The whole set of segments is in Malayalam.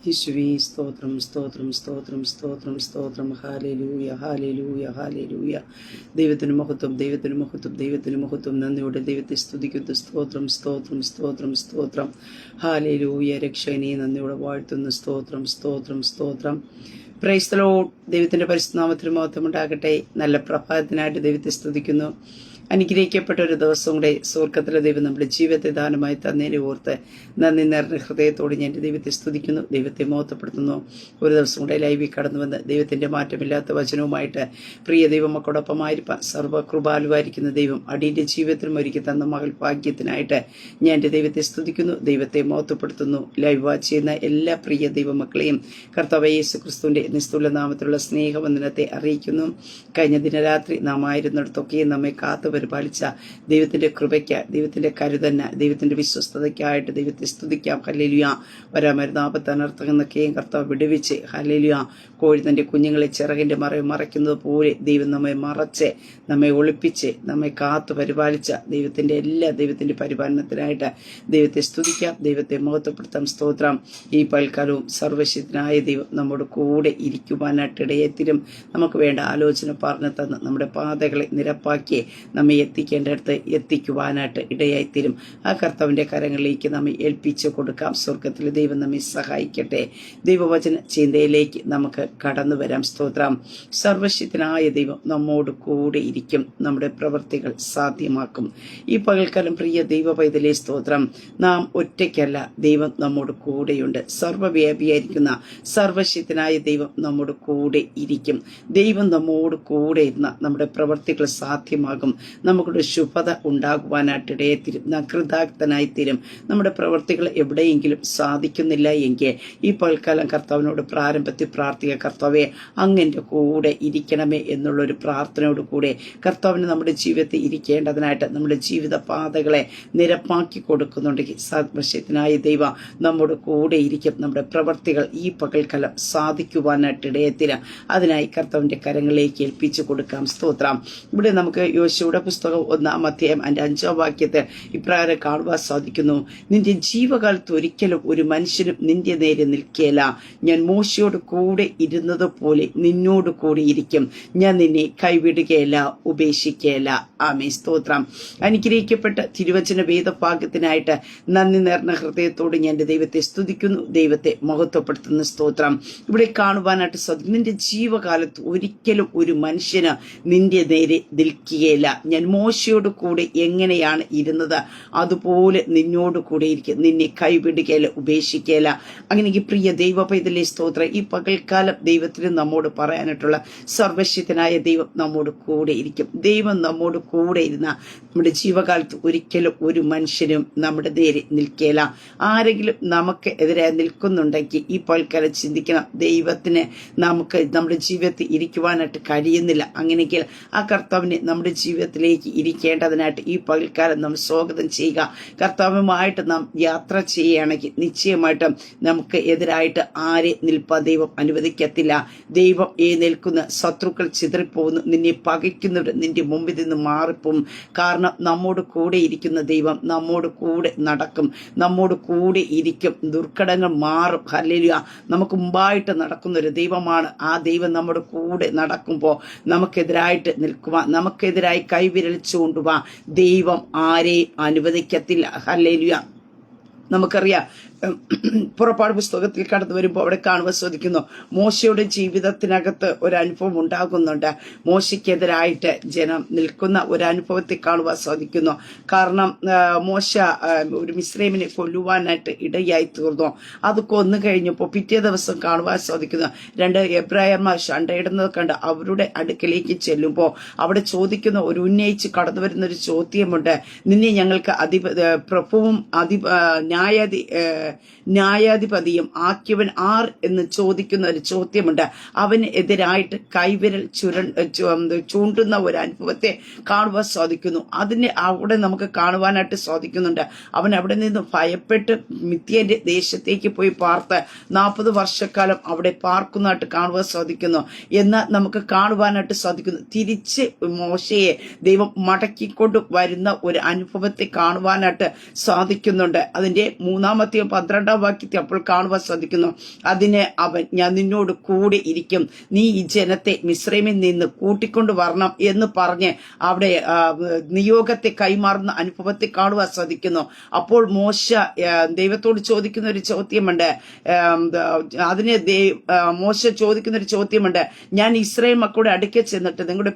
യേശുവേ സ്തോത്രം സ്തോത്രം സ്തോത്രം സ്തോത്രം സ്തോത്രം ഹാലേലൂയ ഹാലേലൂയ ഹാലേലൂയ. ദൈവത്തിന് മഹത്വം ദൈവത്തിന് മഹത്വം ദൈവത്തിന് മഹത്വം. നന്ദിയോടെ ദൈവത്തെ സ്തുതിക്കുന്നു. സ്തോത്രം സ്തോത്രം സ്തോത്രം സ്തോത്രം ഹാലേലൂയ. രക്ഷകനെ നന്ദിയോടെ വാഴ്ത്തുന്നു. സ്തോത്രം സ്തോത്രം സ്തോത്രം. Praise the Lord. ദൈവത്തിന്റെ പരിശുദ്ധ നാമത്തിന് മഹത്വം ഉണ്ടാകട്ടെ. നല്ല പ്രഭാതത്തിനായിട്ട് ദൈവത്തെ സ്തുതിക്കുന്നു. അനുഗ്രഹിക്കപ്പെട്ട ഒരു ദിവസം കൂടെ സ്വർഗത്തിലെ ദൈവം നമ്മുടെ ജീവിതത്തെ ദാനമായി തന്നതിനെ ഓർത്ത് നന്ദി നിറഞ്ഞ ഹൃദയത്തോട് ഞാൻ ദൈവത്തെ സ്തുതിക്കുന്നു, ദൈവത്തെ മഹത്വപ്പെടുത്തുന്നു. ഒരു ദിവസം കൂടെ ലൈവിൽ കടന്നു വന്ന് ദൈവത്തിന്റെ മാറ്റമില്ലാത്ത വചനവുമായിട്ട് പ്രിയ ദൈവമക്കോടൊപ്പമായിരിക്കാൻ സർവ്വകൃപാലുവായിരിക്കുന്ന ദൈവം അടിയുടെ ജീവിതത്തിനും ഒരുക്കി തന്ന മകൾ ഭാഗ്യത്തിനായിട്ട് ഞാൻ എൻ്റെ ദൈവത്തെ സ്തുതിക്കുന്നു, ദൈവത്തെ മഹത്വപ്പെടുത്തുന്നു. ലൈവ് വാച്ച് ചെയ്യുന്ന എല്ലാ പ്രിയ ദൈവമക്കളെയും കർത്താവായ യേശു ക്രിസ്തുവിന്റെ നിസ്തുല നാമത്തിലുള്ള സ്നേഹവന്ദനത്തെ അറിയിക്കുന്നു. കഴിഞ്ഞ ദിനരാത്രി നാം ആയിരുന്നിടത്തൊക്കെയും നമ്മെ കാത്തു പരിപാലിച്ച ദൈവത്തിന്റെ കൃപയ്ക്ക്, ദൈവത്തിന്റെ കരുതന്, ദൈവത്തിന്റെ വിശ്വസ്തതയ്ക്കായിട്ട് ദൈവത്തെ സ്തുതിക്കാം. ഹല്ലേലൂയ. വരാമരുന്ന് ആപത്ത് അനർത്ഥങ്ങളൊക്കെയും കർത്താവ് വിടുവിച്ച് ഹല്ലേലൂയ. കോഴി തന്റെ കുഞ്ഞുങ്ങളെ ചിറകിന്റെ മറയ്ക്കുന്നത് പോലെ ദൈവം നമ്മെ മറച്ച്, നമ്മെ ഒളിപ്പിച്ച്, നമ്മെ കാത്തു പരിപാലിച്ച ദൈവത്തിന്റെ പരിപാലനത്തിനായിട്ട് ദൈവത്തെ സ്തുതിക്കാം, ദൈവത്തെ മഹത്വപ്പെടുത്താം. സ്തോത്രം. ഈ പൽക്കാലവും സർവശക്തനായ ദൈവം നമ്മോട് കൂടെ ഇരിക്കുവാനായിട്ട് ഇടയെത്തിരും. നമുക്ക് വേണ്ട ആലോചന പറഞ്ഞു തന്ന് നമ്മുടെ പാതകളെ നിരപ്പാക്കി നമ്മെ എത്തിക്കേണ്ടടുത്ത് എത്തിക്കുവാനായിട്ട് ഇടയായിത്തീരും. ആ കർത്താവിന്റെ കരങ്ങളിലേക്ക് നമ്മെ ഏൽപ്പിച്ചു കൊടുക്കാം. സ്വർഗത്തിലെ ദൈവം നമ്മെ സഹായിക്കട്ടെ. ദൈവവചന ചിന്തയിലേക്ക് നമുക്ക് കടന്നു വരാം. സ്തോത്രം. സർവശക്തനായ ദൈവം നമ്മോട് കൂടെ ഇരിക്കും, നമ്മുടെ പ്രവൃത്തികൾ സാധ്യമാക്കും. ഈ പകൽക്കാലം പ്രിയ ദൈവ പൈതലേ സ്തോത്രം. നാം ഒറ്റയ്ക്കല്ല, ദൈവം നമ്മോട് കൂടെയുണ്ട്. സർവ്വവ്യാപിയായിരിക്കുന്ന സർവശക്തനായ ദൈവം നമ്മോട് കൂടെ ഇരിക്കും. ദൈവം നമ്മോട് കൂടെ ഇരുന്ന നമ്മുടെ പ്രവൃത്തികൾ സാധ്യമാകും. നമുക്കൊരു ശുഭത ഉണ്ടാകുവാനായിട്ട് ഇടയെത്തിരും. കൃതാർത്ഥനായിത്തീരും. നമ്മുടെ പ്രവൃത്തികൾ എവിടെയെങ്കിലും സാധിക്കുന്നില്ല എങ്കിൽ ഈ പൽക്കാലം കർത്താവിനോട് പ്രാരംഭത്തിൽ പ്രാർത്ഥിക്കുക. കർത്താവെ, അങ്ങൻ്റെ കൂടെ ഇരിക്കണമേ എന്നുള്ളൊരു പ്രാർത്ഥനയോട് കൂടെ കർത്താവിന് നമ്മുടെ ജീവിതത്തിൽ ഇരിക്കേണ്ടതിനായിട്ട് നമ്മുടെ ജീവിത പാതകളെ നിരപ്പാക്കി കൊടുക്കുന്നുണ്ടെങ്കിൽ സർവശക്തനായ ദൈവം നമ്മുടെ കൂടെ ഇരിക്കും. നമ്മുടെ പ്രവൃത്തികൾ ഈ പകൽക്കാലം സാധിക്കുവാനായിട്ട് ഇടയെത്തിരും. അതിനായി കർത്താവിന്റെ കരങ്ങളിലേക്ക് ഏൽപ്പിച്ചു കൊടുക്കാം. സ്തോത്രം. ഇവിടെ നമുക്ക് യോശുവയുടെ പുസ്തകം 1-ാം അധ്യായം 5-ാം വാക്യത്തിൽ ഇപ്രകാരം കാണുവാൻ സാധിക്കുന്നു. നിന്റെ ജീവകാലത്ത് ഒരിക്കലും ഒരു മനുഷ്യനും നിന്റെ നേരെ നിൽക്കുകയില്ല. ഞാൻ മോശയോട് കൂടെ ഇരുന്നത് പോലെ നിന്നോട് കൂടെ ഇരിക്കും. ഞാൻ നിന്നെ കൈവിടുകയില്ല, ഉപേക്ഷിക്കുകയില്ല. ആമേൻ. സ്തോത്രം. അനുഗ്രഹിക്കപ്പെട്ട തിരുവചന വേദഭാഗ്യത്തിനായിട്ട് നന്ദി നിറഞ്ഞ ഹൃദയത്തോട് ഞാൻ എൻ്റെ ദൈവത്തെ സ്തുതിക്കുന്നു, ദൈവത്തെ മഹത്വപ്പെടുത്തുന്ന. സ്തോത്രം. ഇവിടെ കാണുവാനായിട്ട് സാധിക്കും. നിന്റെ ജീവകാലത്ത് ഒരിക്കലും ഒരു മനുഷ്യന് നിന്റെ നേരെ നിൽക്കുകയില്ല. ഞാൻ മോശയോട് കൂടെ എങ്ങനെയാണ് ഇരുന്നത് അതുപോലെ നിന്നോട് കൂടെ ഇരിക്കും. നിന്നെ കൈവിടുകയില്ല, ഉപേക്ഷിക്കുകയില്ല. അങ്ങനെയെങ്കിൽ പ്രിയ ദൈവ പൈതലേ സ്തോത്രം. ഈ പകൽക്കാലം ദൈവത്തിന് നമ്മോട് പറയാനായിട്ടുള്ള സർവശക്തനായ ദൈവം നമ്മോട് കൂടെ ഇരിക്കും. ദൈവം നമ്മോട് കൂടെ ഇരുന്ന നമ്മുടെ ജീവകാലത്ത് ഒരിക്കലും ഒരു മനുഷ്യനും നമ്മുടെ നേരെ നിൽക്കുകയില്ല. ആരെങ്കിലും നമുക്ക് എതിരായി നിൽക്കുന്നുണ്ടെങ്കിൽ ഈ പകൽക്കാലം ചിന്തിക്കണം, ദൈവത്തിന് നമുക്ക് നമ്മുടെ ജീവിതത്തിൽ ഇരിക്കുവാനായിട്ട് കഴിയുന്നില്ല. അങ്ങനെയെങ്കിൽ ആ കർത്താവിനെ നമ്മുടെ ജീവിതത്തിലേക്ക് ഇരിക്കേണ്ടതിനായിട്ട് ഈ പകൽക്കാലം നാം സ്വാഗതം ചെയ്യുക. കർത്താവുമായിട്ട് നാം യാത്ര ചെയ്യുകയാണെങ്കിൽ നിശ്ചയമായിട്ടും നമുക്ക് എതിരായിട്ട് ആരെ നിൽപ്പാൻ ദൈവം അനുവദിക്കത്തില്ല. ദൈവം നിൽക്കുന്ന ശത്രുക്കൾ ചിതറിപ്പോകുന്നു. നിന്നെ പകയ്ക്കുന്നവർ നിന്റെ മുമ്പിൽ നിന്ന് മാറിപ്പോവും. കാരണം നമ്മോട് കൂടെ ഇരിക്കുന്ന ദൈവം നമ്മോട് കൂടെ നടക്കും, നമ്മോട് കൂടെ ഇരിക്കും. ദുർഘടങ്ങൾ മാറും. ഹല്ലേലൂയ. നമുക്ക് മുമ്പായിട്ട് നടക്കുന്ന ഒരു ദൈവമാണ്. ആ ദൈവം നമ്മുടെ കൂടെ നടക്കുമ്പോൾ നമുക്കെതിരായിട്ട് നിൽക്കുവാൻ, നമുക്കെതിരായി കൈവിരൽ ചൂണ്ടുവാൻ ദൈവം ആരെയും അനുവദിക്കത്തില്ല. ഹല്ലേലൂയ. നമുക്കറിയാം, പുറപ്പാട് പുസ്തകത്തിൽ കടന്നു വരുമ്പോൾ അവിടെ കാണുവാൻ സാധിക്കുന്നു, മോശയുടെ ജീവിതത്തിനകത്ത് ഒരനുഭവം ഉണ്ടാകുന്നുണ്ട്. മോശയ്ക്കെതിരായിട്ട് ജനം നിൽക്കുന്ന ഒരനുഭവത്തെ കാണുവാൻ സാധിക്കുന്നു. കാരണം മോശ ഒരു മിസ്രൈമിനെ കൊല്ലുവാനായിട്ട് ഇടയായി തീർന്നു. അത് കൊന്നു കഴിഞ്ഞപ്പോൾ പിറ്റേ ദിവസം കാണുവാൻ സാധിക്കുന്നു, 2 എബ്രായർമാർ ശണ്ടയിടുന്നത് കണ്ട് അവരുടെ അടുക്കലേക്ക് ചെല്ലുമ്പോൾ അവിടെ ചോദിക്കുന്ന ഒരു ഉന്നയിച്ച് കടന്നു വരുന്ന ഒരു ചോദ്യമുണ്ട്. നിന്നെ ഞങ്ങൾക്ക് പ്രഭുവും ന്യായാധിപതിയും ആക്കിയവൻ ആർ എന്ന് ചോദിക്കുന്ന ഒരു ചോദ്യമുണ്ട്. അവന് എതിരായിട്ട് കൈവിരൽ ചൂണ്ടുന്ന ഒരു അനുഭവത്തെ കാണുവാൻ സാധിക്കുന്നു. അതിനെ അവിടെ നമുക്ക് കാണുവാനായിട്ട് സാധിക്കുന്നുണ്ട്. അവൻ അവിടെ നിന്ന് ഭയപ്പെട്ട് മിദ്യാന്റെ ദേശത്തേക്ക് പോയി പാർത്ത് 40 വർഷക്കാലം അവിടെ പാർക്കുന്നതായിട്ട് കാണുവാൻ സാധിക്കുന്നു. എന്നാൽ നമുക്ക് കാണുവാനായിട്ട് സാധിക്കുന്നു, തിരിച്ച് മോശയെ ദൈവം മടക്കിക്കൊണ്ട് വരുന്ന ഒരു അനുഭവത്തെ കാണുവാനായിട്ട് സാധിക്കുന്നുണ്ട്. അതിന്റെ അതിന്റെ 3-12 അപ്പോൾ കാണുവാൻ സാധിക്കുന്നു. അതിന് അവൻ, ഞാൻ നിന്നോട് കൂടെ ഇരിക്കും, നീ ഈ ജനത്തെ മിസ്രൈമിൽ നിന്ന് കൂട്ടിക്കൊണ്ട് വരണം എന്ന് പറഞ്ഞ് അവിടെ നിയോഗത്തെ കൈമാറുന്ന അനുഭവത്തെ കാണുവാൻ സാധിക്കുന്നു. അപ്പോൾ മോശ ദൈവത്തോട് ചോദിക്കുന്ന ഒരു ചോദ്യമുണ്ട്. അതിന് മോശ ചോദിക്കുന്ന ഒരു ചോദ്യമുണ്ട്, ഞാൻ ഇസ്രായേൽ മക്കളുടെ അടുക്കൽ ചെന്നിട്ട് നിങ്ങളുടെ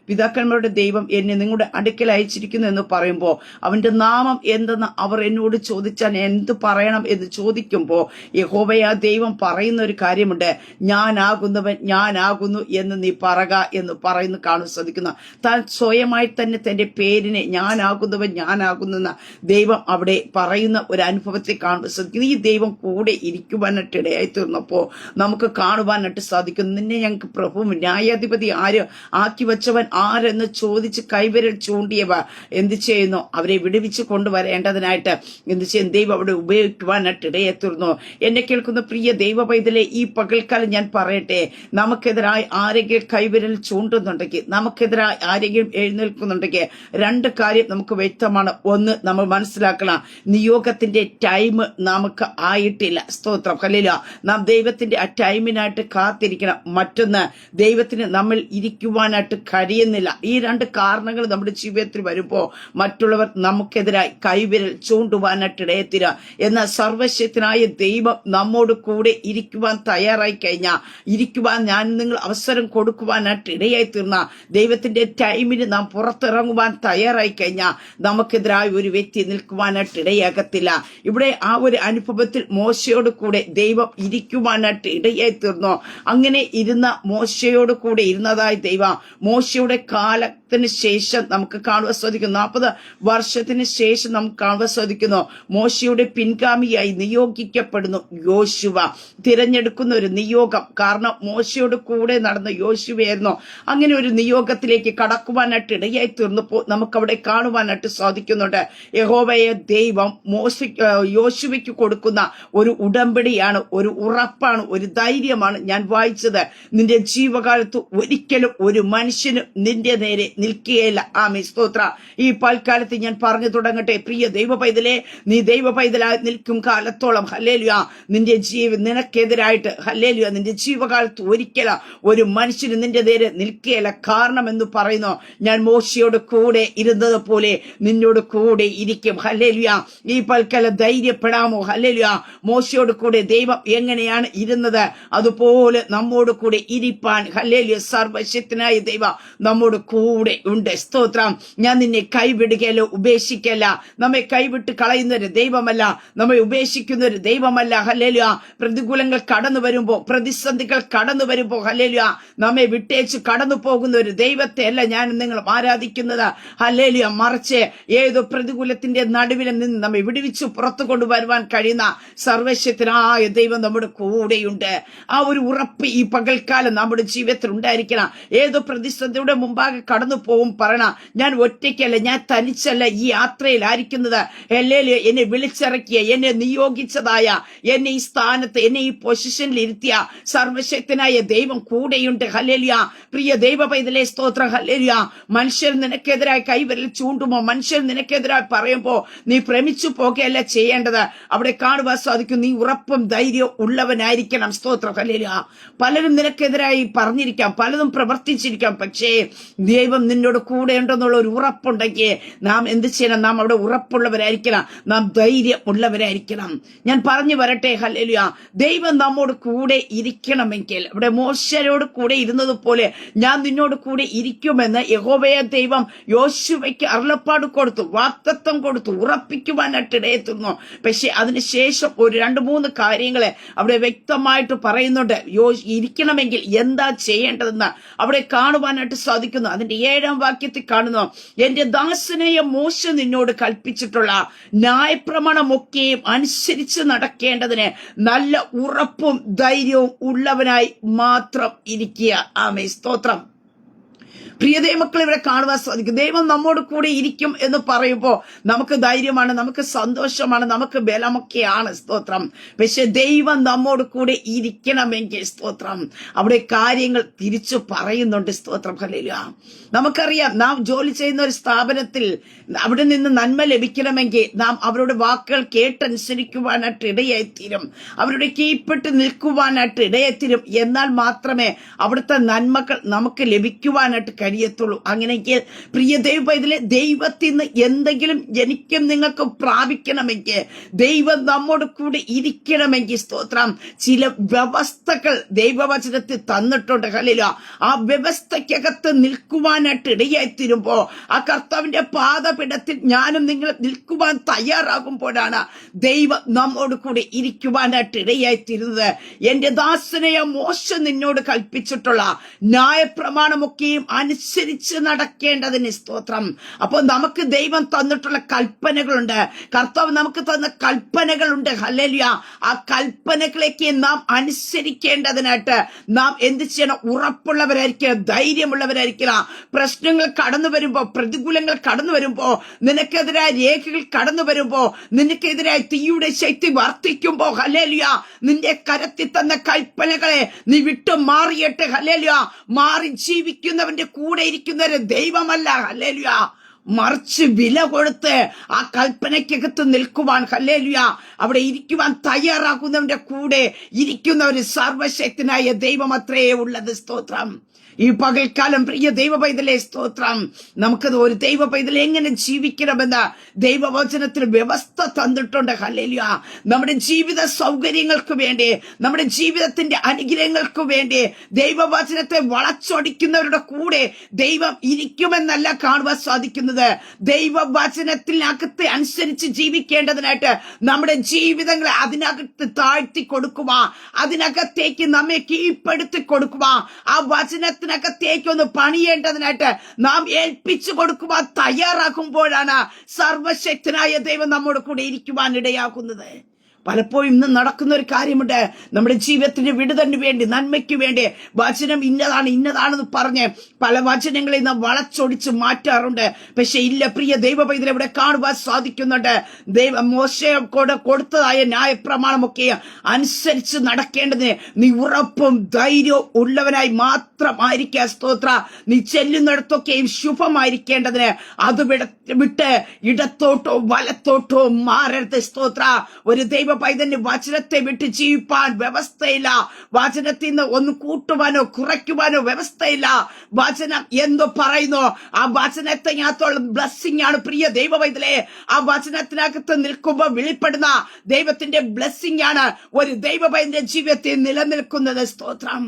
പിതാക്കന്മാരുടെ ദൈവം എന്നെ നിങ്ങളുടെ അടുക്കൽ അയച്ചിരിക്കുന്നു എന്ന് പറയുമ്പോൾ അവന്റെ നാമം എന്തെന്ന് അവർ എന്നോട് ചോദിച്ചാൽ എന്ത് പറയണം എന്ന് ചോദിക്കുമ്പോൾ യഹോവയാ ദൈവം പറയുന്ന ഒരു കാര്യമുണ്ട്, ഞാനാകുന്നവൻ ഞാനാകുന്നു എന്ന് നീ പറക എന്ന് പറയുന്നു കാണാൻ സാധിക്കുന്നു. താൻ സ്വയമായി തന്നെ തന്റെ പേരിനെ ഞാനാകുന്നവൻ ഞാനാകുന്ന ദൈവം അവിടെ പറയുന്ന ഒരു അനുഭവത്തെ കാണുവാൻ സാധിക്കുന്നു. ഈ ദൈവം കൂടെ ഇരിക്കുവാനായിട്ട് ഇടയായി തീർന്നപ്പോൾ നമുക്ക് കാണുവാനായിട്ട് സാധിക്കുന്നു. നിന്നെ ഞങ്ങൾക്ക് പ്രഭു ന്യായാധിപതി ആക്കി വെച്ചവൻ ആരെന്ന് ചോദിച്ച് കൈവിരൽ ചൂണ്ടിയവ എന്ത് ചെയ്യുന്നു? അവരെ വിടുവിച്ച് കൊണ്ടുവരേണ്ടതിനായിട്ട് എന്ത് ചെയ്യും? ദൈവം അവിടെ ഉപയോഗിക്കുവാനായിട്ട് ഇടയായി തീർന്നു. എന്നെ കേൾക്കുന്ന പ്രിയ ദൈവ പൈതലേ, ഈ പകൽക്കാലം ഞാൻ പറയട്ടെ, നമുക്കെതിരായി ആരെങ്കിലും കൈവിരൽ ചൂണ്ടുന്നുണ്ടെങ്കിൽ, നമുക്കെതിരായി ആരെങ്കിലും എഴുന്നേൽക്കുന്നുണ്ടെങ്കിൽ 2 കാര്യം നമുക്ക് വ്യക്തമാണ്. ഒന്ന്, നമ്മൾ മനസ്സിലാക്കണം, നിയോഗത്തിന്റെ ടൈം നമുക്ക് ആയിട്ടില്ല. സ്തോത്രം, ഹല്ലേലൂയ. നാം ദൈവത്തിന്റെ ആ ടൈമിനായിട്ട് കാത്തിരിക്കണം. മറ്റൊന്ന്, ദൈവത്തിന് നമ്മൾ ഇരിക്കുവാനായിട്ട് കഴിയുന്നില്ല. ഈ 2 കാരണങ്ങൾ നമ്മുടെ ജീവിതത്തിൽ വരുമ്പോൾ മറ്റുള്ളവർ നമുക്കെതിരായി കൈവിരൽ ചൂണ്ടുവാനായിട്ട് ഇടയത്തില്ല. എന്നാൽ സർവശക്തനായ ദൈവം നമ്മോട് കൂടെ ഇരിക്കുവാൻ തയ്യാറായി കഴിഞ്ഞാൽ, ഇരിക്കുവാൻ ഞാൻ നിങ്ങൾ അവസരം കൊടുക്കുവാനായിട്ട് ഇടയായി തീർന്ന ദൈവത്തിന്റെ ടൈമിന് നാം പുറത്തിറങ്ങുവാൻ തയ്യാറായി കഴിഞ്ഞാൽ നമുക്കെതിരായി ഒരു വ്യക്തി നിൽക്കുവാനായിട്ട് ഇടയാകത്തില്ല. ഇവിടെ ആ ഒരു അനുഭവത്തിൽ മോശയോട് കൂടെ ദൈവം ഇരിക്കുവാനായിട്ട് ഇടയായി തീർന്നു. അങ്ങനെ ഇരുന്ന മോശയോട് കൂടെ ഇരുന്നതായി ദൈവം മോശയുടെ കാലത്തിന് ശേഷം നമുക്ക് കാണുവാൻ സാധിക്കുന്നു. 40 വർഷത്തിന് ശേഷം നമുക്ക് കാണുവാൻ സാധിക്കുന്നു. മോശയുടെ പിൻഗാമിയായി നിയോഗിക്കപ്പെടുന്നു യോശുവ. തിരഞ്ഞെടുക്കുന്ന ഒരു നിയോഗം, കാരണം മോശയോട് കൂടെ നടന്ന യോശുവയായിരുന്നു. അങ്ങനെ ഒരു നിയോഗത്തിലേക്ക് കടക്കുവാനായിട്ട് ഇടയായി തീർന്നപ്പോൾ നമുക്കവിടെ കാണുവാനായിട്ട് സാധിക്കുന്നുണ്ട്. യഹോവയെ ദൈവം യോശുവയ്ക്ക് കൊടുക്കുന്ന ഒരു ഉടമ്പടിയാണ്, ഒരു ഉറപ്പാണ്, ഒരു ധൈര്യമാണ് ഞാൻ വായിച്ചത്. നിന്റെ ജീവകാലത്ത് ഒരിക്കലും ഒരു മനുഷ്യന് നിന്റെ നേരെ നിൽക്കുകയില്ല. ആമേൻ, സ്തോത്ര. ഈ പൽക്കാലത്ത് ഞാൻ പറഞ്ഞു തുടങ്ങട്ടെ, പ്രിയ ദൈവ പൈതലേ, നീ ദൈവ പൈതലായി നിൽക്കും കാലത്തോളം ഹല്ലേലൂയ നിനക്കെതിരായിട്ട് ഹല്ലേലൂയ നിന്റെ ജീവകാലത്ത് ഒരിക്കലും ഒരു മനുഷ്യന് നിന്റെ നേരെ നിൽക്കുകയില്ല. കാരണം എന്ന് പറയുന്നു, ഞാൻ മോശയോട് കൂടെ ഇരുന്നത് പോലെ നിന്നോട് കൂടെ ഇരിക്കും. ഹല്ലേലൂയ. ഈ പൽക്കാലം ധൈര്യപ്പെടാമോ? ഹല്ലേലൂയ. മോശയോട് കൂടെ ദൈവം എങ്ങനെയാണ് ഇരുന്നത് അതുപോലെ നമ്മോട് കൂടെ ഇരിപ്പാൻ ഹല്ലേലൂയ സർവശക്തനായ ദൈവം നമ്മോട് കൂടെ ഉണ്ട്. സ്തോത്രം. ഞാൻ നിന്നെ കൈവിടുകയല്ല, ഉപേക്ഷിക്കല്ല. നമ്മെ കൈവിട്ട് കളയുന്ന ഒരു ദൈവമല്ല, നമ്മെ ഉപേക്ഷിക്കുന്ന ഒരു ദൈവമല്ല. ഹല്ലേലൂയ. പ്രതികൂലങ്ങൾ കടന്നു വരുമ്പോ, പ്രതിസന്ധികൾ കടന്നു വരുമ്പോ ഹല്ലേലൂയ നമ്മെ വിട്ടേച്ച് കടന്നു പോകുന്ന ഒരു ദൈവത്തെ അല്ല ഞാൻ നിങ്ങൾ ആരാധിക്കുന്നത്. ഹല്ലേലൂയ. മറിച്ച് ഏതോ പ്രതികൂലത്തിന്റെ നടുവിൽ നിന്ന് നമ്മെ വിടുവിച്ച് പുറത്തു കൊണ്ടുവരുവാൻ കഴിയുന്ന സർവശക്തനായ ദൈവം നമ്മുടെ കൂടെയുണ്ട്. ആ ഒരു ഉറപ്പ് ഈ പകൽക്കാലം നമ്മുടെ ജീവിതത്തിൽ ഉണ്ടായിരിക്കണം. ഏതോ പ്രതിസന്ധിയുടെ മുമ്പാകെ കടന്നു പോകും പറയണ, ഞാൻ ഒറ്റയ്ക്കല്ല, ഞാൻ തനിച്ചല്ല ഈ യാത്രയിലായിരിക്കുന്നത്. ഹല്ലേലൂയ. എന്നെ വിളിച്ചിറക്കിയ, എന്നെ നിയോഗിച്ചതായ, എന്നെ ഈ സ്ഥാനത്ത്, എന്നെ ഈ പൊസിഷനിൽ ഇരുത്തിയ സർവശക്തനായ ദൈവം കൂടെയുണ്ട്. ഹല്ലേലൂയ. പ്രിയ ദൈവ പൈതലേ, സ്തോത്രം. ഹല്ലേലൂയ. മനുഷ്യർ നിനക്കെതിരായി കൈവിരൽ ചൂണ്ടുമോ, മനുഷ്യർ നിനക്കെതിരായി പറയുമ്പോ നീ ഭ്രമിച്ചു പോകുകയല്ല ചെയ്യേണ്ടത്. അവിടെ കാണുവാൻ സാധിക്കും, നീ ഉറപ്പും ധൈര്യവും ഉള്ളവനായിരിക്കണം. സ്തോത്രം. ഹല്ലേലൂയ. പലരും നിനക്കെതിരായി പറഞ്ഞിരിക്കാം, പലതും പ്രവർത്തിച്ചിരിക്കാം. പക്ഷേ ദൈവം നിന്നോട് കൂടെ ഉണ്ടെന്നുള്ള ഒരു ഉറപ്പുണ്ടെങ്കിൽ നാം എന്ത് ചെയ്യണം? നാം അവിടെ ഉറപ്പുള്ളവരായിരിക്കണം, നാം ധൈര്യം ഉള്ളവരായിരിക്കണം. ഞാൻ പറഞ്ഞു വരട്ടെ. ഹല്ലേലൂയ. ദൈവം നമ്മോട് കൂടെ ഇരിക്കണമെങ്കിൽ, അവിടെ മോശയോട് കൂടെ ഇരുന്നത് പോലെ ഞാൻ നിന്നോട് കൂടെ ഇരിക്കുമെന്ന് യഹോവയ ദൈവം യോശുവയ്ക്ക് അരുളപ്പാട് കൊടുത്തു, വാഗ്ദത്തം കൊടുത്തു, ഉറപ്പിക്കുവാനായിട്ട് ഇടയെത്തുന്നു. പക്ഷെ അതിനുശേഷം ഒരു 2-3 കാര്യങ്ങളെ അവിടെ വ്യക്തമായിട്ട് പറയുന്നുണ്ട്. ഇരിക്കണമെങ്കിൽ എന്താ ചെയ്യേണ്ടതെന്ന് അവിടെ കാണുവാനായിട്ട് സാധിക്കുന്നു. അതിന്റെ 7-ാം വാക്യത്തിൽ കാണുന്നു, എന്റെ ദാസനായ മോശ നിന്നോട് കൽപ്പിച്ചിട്ടുള്ള ന്യായപ്രമാണമൊക്കെയും അനുസരിച്ച് നടക്കേണ്ടതിന് നല്ല ഉറപ്പും ധൈര്യവും ഉള്ളവനായി മാത്രം ഇരിക്കുക. ആമേൻ, സ്തോത്രം. പ്രിയ ദൈവമക്കളെ ഇവിടെ കാണുവാൻ സാധിക്കും. ദൈവം നമ്മോട് കൂടെ ഇരിക്കും എന്ന് പറയുമ്പോൾ നമുക്ക് ധൈര്യമാണ്, നമുക്ക് സന്തോഷമാണ്, നമുക്ക് ബലമൊക്കെയാണ്. സ്തോത്രം. പക്ഷെ ദൈവം നമ്മോട് കൂടെ ഇരിക്കണമെങ്കിൽ സ്തോത്രം അവിടെ കാര്യങ്ങൾ തിരിച്ചു പറയുന്നുണ്ട്. സ്തോത്രം. ഹല്ലേലൂയ. നമുക്കറിയാം, നാം ജോലി ചെയ്യുന്ന ഒരു സ്ഥാപനത്തിൽ അവിടെ നിന്ന് നന്മ ലഭിക്കണമെങ്കിൽ നാം അവരുടെ വാക്കുകൾ കേട്ടനുസരിക്കുവാനായിട്ട് ഇടയായിത്തീരും, അവരുടെ കീഴ്പ്പെട്ട് നിൽക്കുവാനായിട്ട് ഇടയായിത്തീരും. എന്നാൽ മാത്രമേ അവിടുത്തെ നന്മകൾ നമുക്ക് ലഭിക്കുവാനായിട്ട് കഴിയത്തുള്ളൂ. അങ്ങനെയെങ്കിൽ പ്രിയ ദൈവത്തിലെ ദൈവത്തിൽ നിന്ന് എന്തെങ്കിലും എനിക്കും നിങ്ങൾക്കും പ്രാപിക്കണമെങ്കിൽ, ദൈവം നമ്മോട് കൂടെ ഇരിക്കണമെങ്കിൽ സ്തോത്രം ചില വ്യവസ്ഥകൾ ദൈവവചനത്തിൽ തന്നിട്ടുണ്ട്. ഹല്ലേലൂയ. ആ വ്യവസ്ഥയ്ക്കകത്ത് നിൽക്കുവാനായിട്ട് ഇടയായിത്തീരുമ്പോ, ആ കർത്താവിന്റെ പാദപീഠത്തിൽ ഞാനും നിങ്ങൾ നിൽക്കുവാൻ തയ്യാറാകുമ്പോഴാണ് ദൈവം നമ്മോട് കൂടെ ഇരിക്കുവാനായിട്ട് ഇടയായിത്തീരുന്നത്. എന്റെ ദാസനെയ മോശ നിന്നോട് കൽപ്പിച്ചിട്ടുള്ള ന്യായപ്രമാണമൊക്കെയും അനുസരിച്ച് നടക്കേണ്ടതിന് സ്തോത്രം. അപ്പോൾ നമുക്ക് ദൈവം തന്നിട്ടുള്ള കൽപ്പനകളുണ്ട്, കർത്താവ് നമുക്ക് തന്ന കൽപ്പനകളുണ്ട്. ഹല്ലേലൂയ. ആ കൽപ്പനകളേക്ക് നാം അനുസരിക്കേണ്ടതിനായിട്ട് നാം എന്ത് ചെയ്യണം? ഉറപ്പുള്ളവരായിരിക്കണം, ധൈര്യമുള്ളവരായിരിക്കണം. പ്രശ്നങ്ങൾ കടന്നു വരുമ്പോ, പ്രതികൂലങ്ങൾ കടന്നു വരുമ്പോ, നിനക്കെതിരായ രേഖകൾ കടന്നു വരുമ്പോ, നിനക്കെതിരായ തീയുടെ ശക്തി വർദ്ധിക്കുമ്പോ, ഹല്ലേലൂയ, നിന്റെ കരത്തിൽ തന്ന കൽപ്പനകളെ നീ വിട്ടു മാറിയിട്ട്, ഹല്ലേലൂയ, മാറി ജീവിക്കുന്നവന്റെ കൂടെ ഇരിക്കുന്നവരെ ദൈവമല്ല, ഹല്ലേലൂയ, മറിച്ച് വില കൊടുത്ത് ആ കൽപ്പനയ്ക്കകത്ത് നിൽക്കുവാൻ, ഹല്ലേലൂയ, അവിടെ ഇരിക്കുവാൻ തയ്യാറാക്കുന്നവന്റെ കൂടെ ഇരിക്കുന്ന ഒരു സർവശക്തനായ ദൈവം അത്രേ ഉള്ളത്. സ്തോത്രം. ഈ പകൽക്കാലം പ്രിയ ദൈവ പൈതലേ സ്തോത്രം, നമുക്കത് ഒരു ദൈവ പൈതൽ എങ്ങനെ ജീവിക്കണമെന്ന് ദൈവവചനത്തിൽ വ്യവസ്ഥ തന്നിട്ടുണ്ട്. ഹല്ലേലൂയ. നമ്മുടെ ജീവിത സൗകര്യങ്ങൾക്ക് വേണ്ടി, നമ്മുടെ ജീവിതത്തിന്റെ അനുഗ്രഹങ്ങൾക്ക് വേണ്ടി ദൈവവചനത്തെ വളച്ചൊടിക്കുന്നവരുടെ കൂടെ ദൈവം ഇരിക്കുമെന്നല്ല കാണുവാൻ സാധിക്കുന്നത്. ദൈവവചനത്തിനകത്ത് അനുസരിച്ച് ജീവിക്കേണ്ടതിനായിട്ട് നമ്മുടെ ജീവിതങ്ങളെ അതിനകത്ത് താഴ്ത്തി കൊടുക്കുക, അതിനകത്തേക്ക് നമ്മെ കീഴ്പ്പെടുത്തി കൊടുക്കുക, ആ വചന ത്തിനകത്തേക്കൊന്ന് പണിയേണ്ടതിനായിട്ട് നാം ഏൽപ്പിച്ചു കൊടുക്കുവാൻ തയ്യാറാക്കുമ്പോഴാണ് സർവശക്തനായ ദൈവം നമ്മോട് കൂടെ ഇരിക്കുവാൻ ഇടയാക്കുന്നത്. പലപ്പോഴും ഇന്ന് നടക്കുന്ന ഒരു കാര്യമുണ്ട്, നമ്മുടെ ജീവിതത്തിന്റെ വിടുതലിന് വേണ്ടി, നന്മയ്ക്ക് വേണ്ടി വചനം ഇന്നതാണെന്ന് പറഞ്ഞ് പല വചനങ്ങളെ നാം വളച്ചൊടിച്ച് മാറ്റാറുണ്ട്. പക്ഷെ ഇല്ല പ്രിയ ദൈവ പൈതൽ ഇവിടെ കാണുവാൻ സാധിക്കുന്നുണ്ട്. മോശയോട് കൊടുത്തതായ ന്യായപ്രമാണമൊക്കെ അനുസരിച്ച് നടക്കേണ്ടതിന് നീ ഉറപ്പും ധൈര്യവും ഉള്ളവനായി മാത്രമായിരിക്കുക. സ്തോത്ര. നീ ചെല്ലുന്നിടത്തൊക്കെയും ശുഭമായിരിക്കേണ്ടതിന് അത് വിട്ട് ഇടത്തോട്ടോ വലത്തോട്ടോ മാറരുത്. സ്തോത്ര. ഒരു ദൈവ പൈതലിന് വചനത്തെ വിട്ട് ജീവിപ്പാൻ വ്യവസ്ഥയില്ല. വചനത്തിൽ നിന്ന് ഒന്ന് കൂട്ടുവാനോ കുറയ്ക്കുവാനോ വ്യവസ്ഥയില്ല. വചനം എന്തോ പറയുന്നു, ആ വചനത്തിനകത്തുള്ള ബ്ലെസ്സിംഗ് ആണ് പ്രിയ ദൈവ പൈതലേ. ആ വചനത്തിനകത്ത് നിൽക്കുമ്പോൾ വെളിപ്പെടുന്ന ദൈവത്തിന്റെ ബ്ലെസ്സിംഗ് ആണ് ഒരു ദൈവ പൈതലിന്റെ ജീവിതത്തിൽ നിലനിൽക്കുന്നത്. സ്തോത്രം.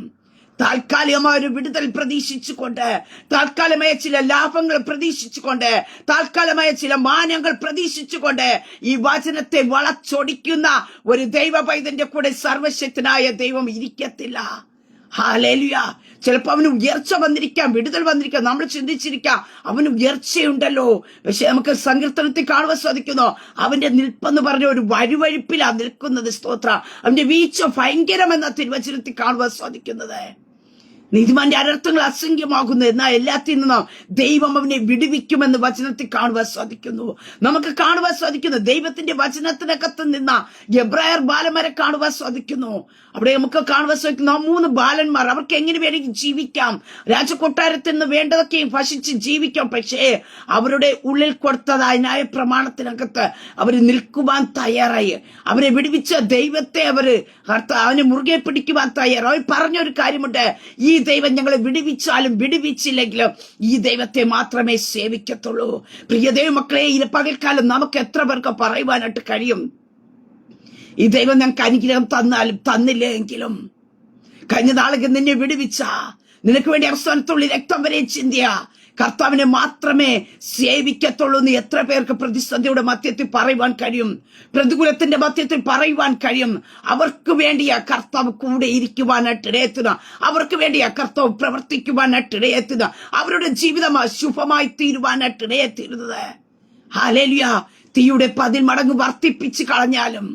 താൽക്കാലികമായ ഒരു വിടുതൽ പ്രതീക്ഷിച്ചുകൊണ്ട്, താൽക്കാലികമായ ചില ലാഭങ്ങൾ പ്രതീക്ഷിച്ചുകൊണ്ട്, താൽക്കാലികമായ ചില മാനങ്ങൾ പ്രതീക്ഷിച്ചുകൊണ്ട് ഈ വചനത്തെ വളച്ചൊടിക്കുന്ന ഒരു ദൈവ പൈതന്റെ കൂടെ സർവശക്തനായ ദൈവം ഇരിക്കത്തില്ല. ഹല്ലേലൂയ. ചിലപ്പോൾ അവന് ഉയർച്ച വന്നിരിക്കാം, വിടുതൽ വന്നിരിക്കാം, നമ്മൾ ചിന്തിച്ചിരിക്കാം അവന് ഉയർച്ചയുണ്ടല്ലോ. പക്ഷെ നമുക്ക് സങ്കീർത്തനത്തിൽ കാണുവാൻ സാധിക്കുന്നു, അവന്റെ നിൽപ്പെന്ന് പറഞ്ഞ ഒരു വഴുവഴുപ്പിലാണ് നിൽക്കുന്നത്. സ്തോത്ര. അവന്റെ വീഴ്ച ഭയങ്കരമെന്ന തിരുവചനത്തിൽ കാണുവാൻ സാധിക്കുന്നത്. നീതിമാന്റെ അനർത്ഥങ്ങൾ അസംഖ്യമാകുന്നു, എന്നാൽ എല്ലാത്തിൽ നിന്നും ദൈവം അവനെ വിടുവിക്കുമെന്ന് വചനത്തിൽ കാണുവാൻ സാധിക്കുന്നു. നമുക്ക് കാണുവാൻ സാധിക്കുന്നു ദൈവത്തിന്റെ വചനത്തിനകത്ത് നിന്ന എബ്രായർ ബാലന്മാരെ കാണുവാൻ സാധിക്കുന്നു. അവിടെ നമുക്ക് കാണുവാൻ സാധിക്കുന്നു ആ 3 ബാലന്മാർ, അവർക്ക് എങ്ങനെ വേണമെങ്കിൽ ജീവിക്കാം, രാജകൊട്ടാരത്തിൽ നിന്ന് വേണ്ടതൊക്കെയും ഭക്ഷിച്ച് ജീവിക്കാം. പക്ഷേ അവരുടെ ഉള്ളിൽ കൊടുത്തതായ ന്യായപ്രമാണത്തിനകത്ത് അവർ നിൽക്കുവാൻ തയ്യാറായി. അവരെ വിടുവിച്ച ദൈവത്തെ അവന് മുറുകെ പിടിക്കുവാൻ തയ്യാറായി. അവർ പറഞ്ഞൊരു കാര്യമുണ്ട്, ഈ ദൈവം ഞങ്ങളെ വിടുവിച്ചാലും വിടുവിച്ചില്ലെങ്കിലും ഈ ദൈവത്തെ മാത്രമേ സേവിക്കത്തുള്ളൂ. പ്രിയ ദൈവമക്കളെ, ഈ പകൽക്കാലം നമുക്ക് എത്ര പേർക്ക് പറയുവാനായിട്ട് കഴിയും, ഈ ദൈവം ഞങ്ങൾക്ക് അനുഗ്രഹം തന്നാലും തന്നില്ല എങ്കിലും, കഴിഞ്ഞ നാളുകൾ നിന്നെ വിടുവിച്ച, നിനക്ക് വേണ്ടി അവസാനത്തുള്ളി രക്തം വരെ ചിന്തിയ കർത്താവിനെ മാത്രമേ സേവിക്കത്തുള്ളൂ എന്ന് എത്ര പേർക്ക് പ്രതിസന്ധിയുടെ മധ്യത്തിൽ പറയുവാൻ കഴിയും, പ്രതികൂലത്തിന്റെ മധ്യത്തിൽ പറയുവാൻ കഴിയും. അവർക്ക് വേണ്ടിയാ കർത്താവ് കൂടെ ഇരിക്കുവാനായിട്ട് ഇടയെത്തുക, അവർക്ക് വേണ്ടിയാ കർത്താവ് പ്രവർത്തിക്കുവാനായിട്ട് ഇടയെത്തുക, അവരുടെ ജീവിതം ശുഭമായി തീരുവാനായിട്ട് ഇടയെത്തിരുന്നത്. ഹല്ലേലൂയ. തീയുടെ 10 മടങ്ങ് വർദ്ധിപ്പിച്ച് കളഞ്ഞാലും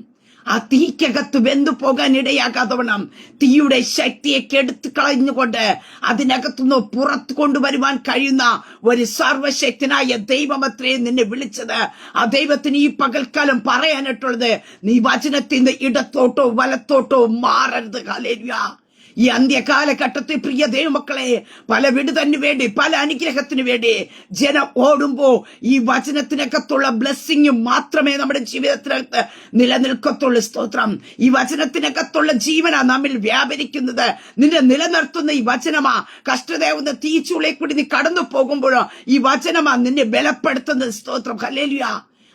ആ തീക്കകത്ത് വെന്തു പോകാൻ ഇടയാകാത്തവണ്ണം തീയുടെ ശക്തിയെ കെടുത്തു കളഞ്ഞുകൊണ്ട് അതിനകത്തുനിന്ന് പുറത്തു കൊണ്ടുവരുവാൻ കഴിയുന്ന ഒരു സർവശക്തനായ ദൈവമത്രേ നിന്നെ വിളിച്ചത്. ആ ദൈവത്തിന് ഈ പകൽക്കാലം പറയാനായിട്ടുള്ളത്, നീ വചനത്തിന് ഇടത്തോട്ടോ വലത്തോട്ടോ മാറരുത്. ഹല്ലേലൂയ. ഈ അന്ത്യകാലഘട്ടത്തിൽ പ്രിയ ദൈവമക്കളെ, പല വിടുതലിന് വേണ്ടി, പല അനുഗ്രഹത്തിന് വേണ്ടി ജനം ഓടുമ്പോ ഈ വചനത്തിനകത്തുള്ള ബ്ലെസ്സിങ് മാത്രമേ നമ്മുടെ ജീവിതത്തിനകത്ത് നിലനിൽക്കത്തുള്ളൂ. സ്തോത്രം. ഈ വചനത്തിനകത്തുള്ള ജീവനാ നമ്മിൽ വ്യാപരിക്കുന്നത്. നിന്നെ നിലനിർത്തുന്ന ഈ വചനമാ. കഷ്ടതയാവുന്ന തീച്ചുളെ കൂടി നീ കടന്നു പോകുമ്പോഴോ ഈ വചനമാ നിന്നെ ബലപ്പെടുത്തുന്നത്. സ്തോത്രം. ഹല്ലേലൂയ.